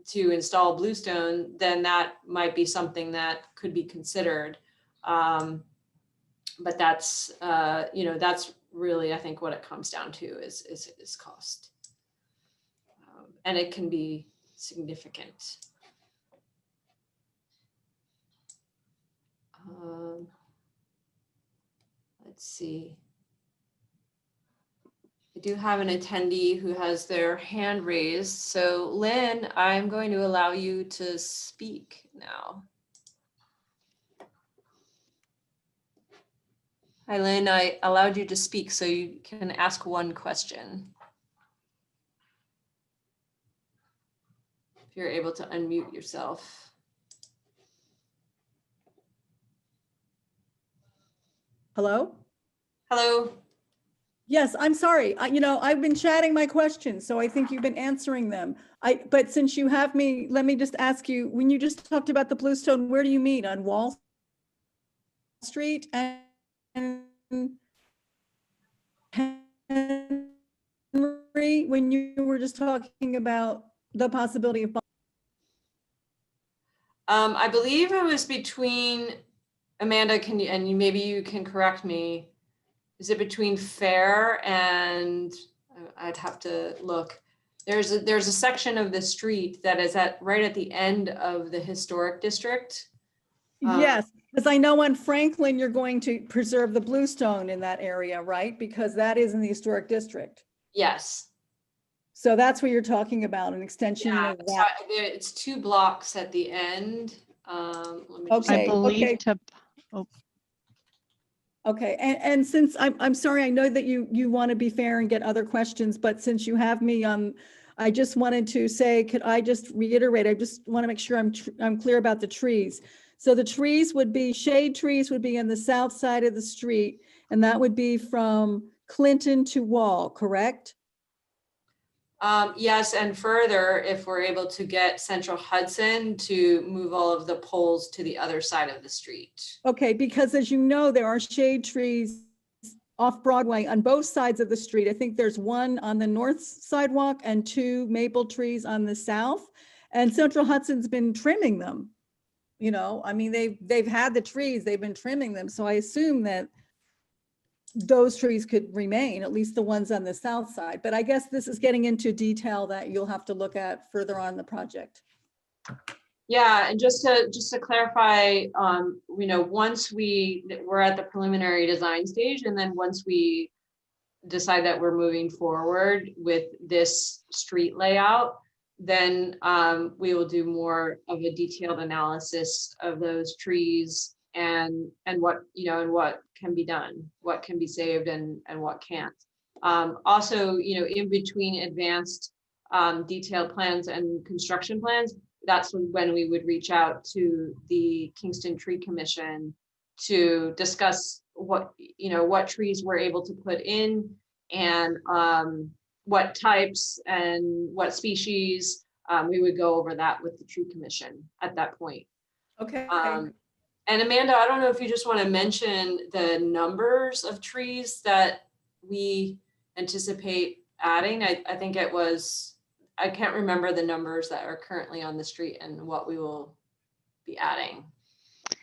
Speaker 1: to install bluestone, then that might be something that could be considered. But that's, that's really, I think, what it comes down to is cost. and it can be significant. Let's see. I do have an attendee who has their hand raised. So Lynn, I'm going to allow you to speak now. Hi, Lynn, I allowed you to speak so you can ask one question. If you're able to unmute yourself.
Speaker 5: Hello?
Speaker 1: Hello.
Speaker 5: Yes, I'm sorry. I've been chatting my questions, so I think you've been answering them. But since you have me, let me just ask you, when you just talked about the Bluestone, where do you meet? On Wall Street and Henry, when you were just talking about the possibility of.
Speaker 1: I believe it was between, Amanda, maybe you can correct me. Is it between Fair and, I'd have to look. There's a section of the street that is right at the end of the historic district.
Speaker 5: Yes, because I know on Franklin, you're going to preserve the Bluestone in that area, right? Because that is in the historic district.
Speaker 1: Yes.
Speaker 5: So that's what you're talking about, an extension
Speaker 1: Yeah,
Speaker 5: of that.
Speaker 1: it's 2 blocks at the end. Let me just-
Speaker 5: Okay.
Speaker 4: I believe
Speaker 5: Okay, and since I'm sorry, I know that you want to be fair and get other questions, but since you have me on, I just wanted to say, could I just reiterate? I just want to make sure I'm clear about the trees. So the trees would be, shade trees would be on the south side of the street, and that would be from Clinton to Wall, correct?
Speaker 1: Yes, and further, if we're able to get Central Hudson to move all of the poles to the other side of the street.
Speaker 5: Okay, because as you know, there are shade trees off Broadway on both sides of the street. I think there's one on the north sidewalk and 2 maple trees on the south. And Central Hudson's been trimming them. I mean, they've had the trees, they've been trimming them. So I assume that those trees could remain, at least the ones on the south side. But I guess this is getting into detail that you'll have to look at further on the project.
Speaker 1: Yeah, and just to clarify, once we're at the preliminary design stage, and then once we decide that we're moving forward with this street layout, then we will do more of a detailed analysis of those trees and what can be done, what can be saved and what can't. Also, in between advanced detailed plans and construction plans, that's when we would reach out to the Kingston Tree Commission to discuss what trees we're able to put in and what types and what species. We would go over that with the Tree Commission at that point.
Speaker 5: Okay.
Speaker 1: And Amanda, I don't know if you just want to mention the numbers of trees that we anticipate adding. I think it was, I can't remember the numbers that are currently on the street and what we will be adding. Do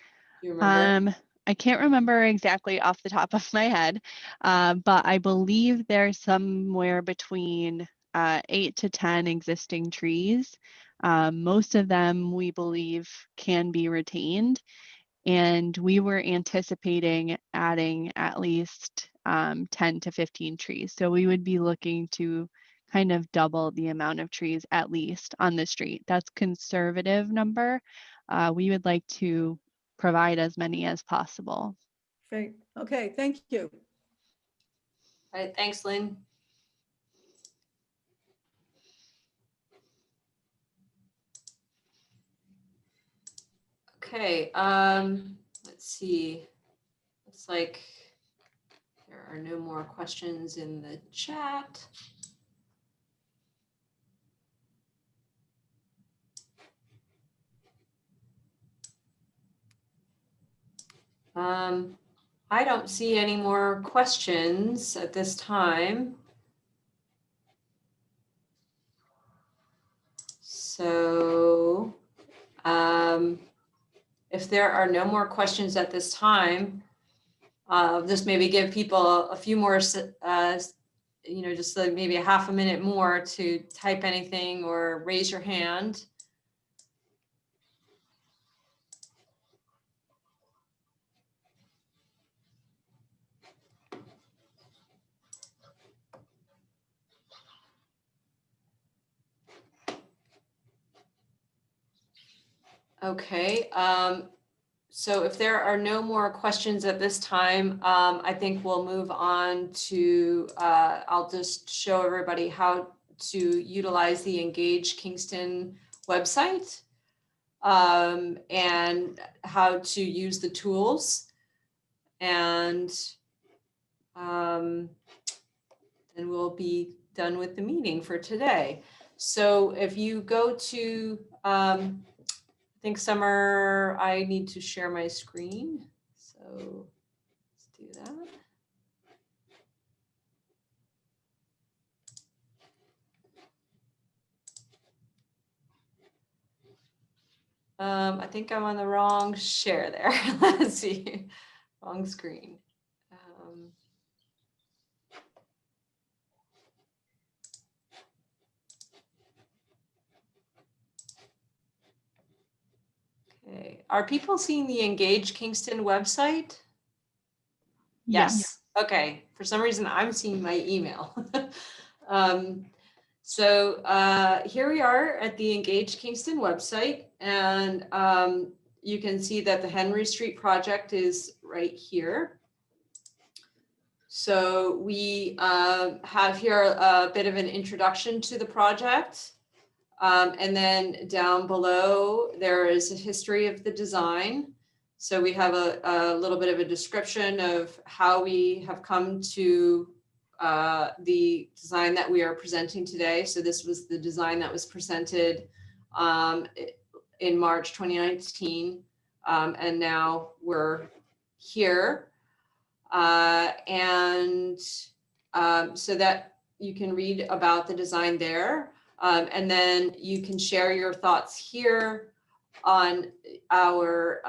Speaker 1: you remember?
Speaker 4: I can't remember exactly off the top of my head, but I believe there's somewhere between 8 to 10 existing trees. Most of them we believe can be retained, and we were anticipating adding at least 10 to 15 trees. So we would be looking to kind of double the amount of trees at least on the street. That's conservative number. We would like to provide as many as possible.
Speaker 5: Great. Okay, thank you.
Speaker 1: All right, thanks, Lynn. Okay, let's see. Looks like there are no more questions in the chat. I don't see any more questions at this time. So if there are no more questions at this time, just maybe give people a few more just like maybe a half a minute more to type anything or raise your hand. Okay, so if there are no more questions at this time, I think we'll move on to, I'll just show everybody how to utilize the Engage Kingston website and how to use the tools. And then we'll be done with the meeting for today. So if you go to, I think Summer, I need to share my screen. So let's do that. I think I'm on the wrong share there. Let's see, wrong screen. Okay, are people seeing the Engage Kingston website? Yes. Okay, for some reason I'm seeing my email. So here we are at the Engage Kingston website, and you can see that the Henry Street project is right here. So we have here a bit of an introduction to the project. And then down below, there is a history of the design. So we have a little bit of a description of how we have come to the design that we are presenting today. So this was the design that was presented in March 2019. And now we're here. So that you can read about the design there. And then you can share your thoughts here on our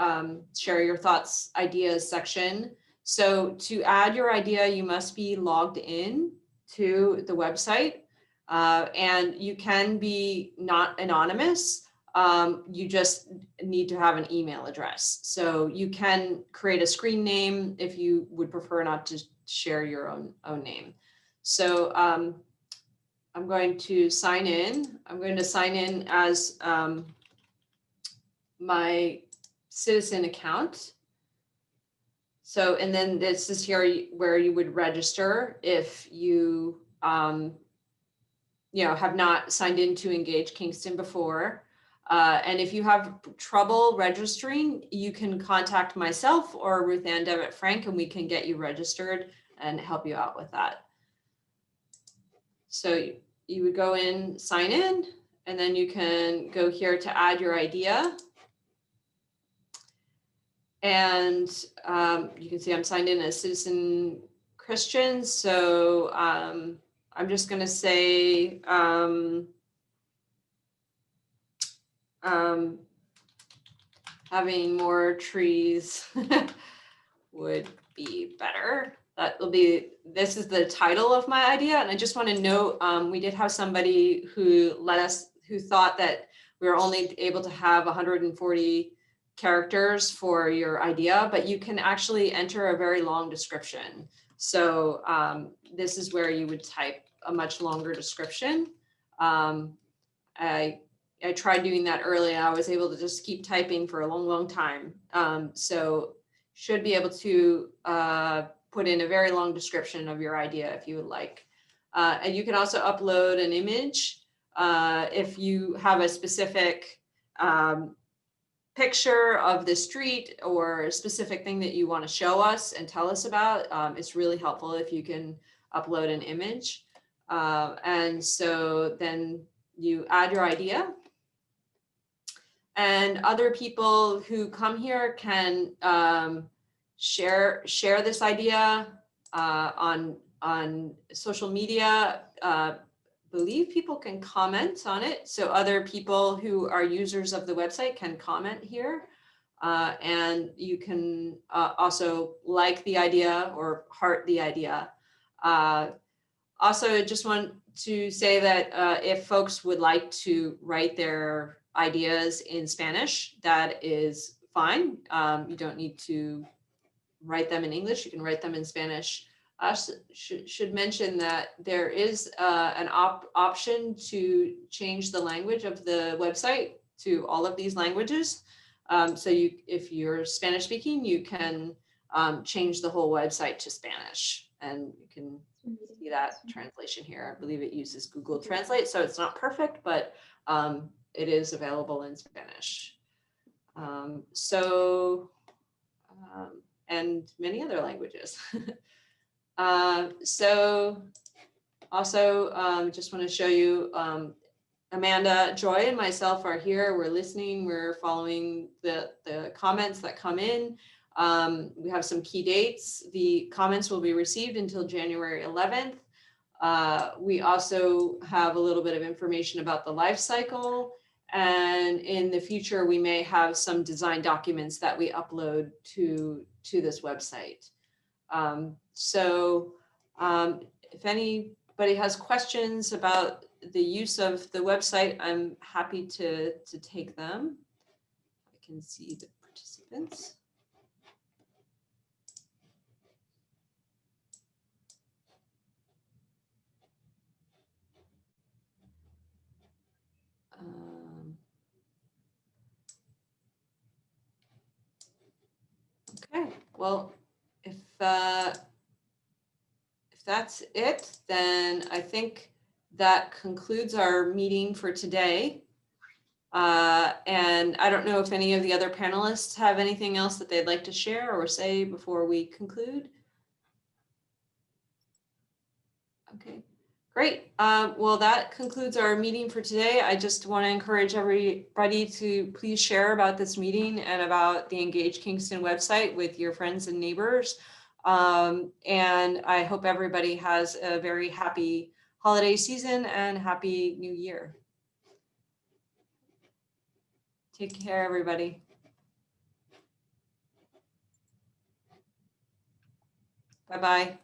Speaker 1: share your thoughts ideas section. So to add your idea, you must be logged in to the website, and you can be not anonymous. You just need to have an email address. So you can create a screen name if you would prefer not to share your own name. So I'm going to sign in. I'm going to sign in as my citizen account. So, and then this is here where you would register if you, have not signed into Engage Kingston before. And if you have trouble registering, you can contact myself or Ruth Ann Devitt Frank, and we can get you registered and help you out with that. So you would go in, sign in, and then you can go here to add your idea. And you can see I'm signed in as Citizen Christian. So I'm just going to say having more trees would be better. This is the title of my idea. And I just want to note, we did have somebody who thought that we were only able to have 140 characters for your idea, but you can actually enter a very long description. So this is where you would type a much longer description. I tried doing that earlier. I was able to just keep typing for a long time. So should be able to put in a very long description of your idea if you would like. And you can also upload an image if you have a specific picture of the street or a specific thing that you want to show us and tell us about. It's really helpful if you can upload an image. And so then you add your idea. And other people who come here can share this idea on social media. Believe people can comment on it. So other people who are users of the website can comment here. And you can also like the idea or heart the idea. Also, I just want to say that if folks would like to write their ideas in Spanish, that is fine. You don't need to write them in English. You can write them in Spanish. I should mention that there is an option to change the language of the website to all of these languages. So if you're Spanish speaking, you can change the whole website to Spanish, and you can see that translation here. I believe it uses Google Translate, so it's not perfect, but it is available in Spanish. And many other languages. So also just want to show you, Amanda, Joy, and myself are here. We're listening. We're following the comments that come in. We have some key dates. The comments will be received until January 11th. We also have a little bit of information about the life cycle. And in the future, we may have some design documents that we upload to this website. If anybody has questions about the use of the website, I'm happy to take them. I can see the participants. Okay, well, if that's it, then I think that concludes our meeting for today. And I don't know if any of the other panelists have anything else that they'd like to share or say before we conclude. Okay, great. Well, that concludes our meeting for today. I just want to encourage everybody to please share about this meeting and about the Engage Kingston website with your friends and neighbors. And I hope everybody has a very happy holiday season and happy new year. Take care, everybody. Bye-bye.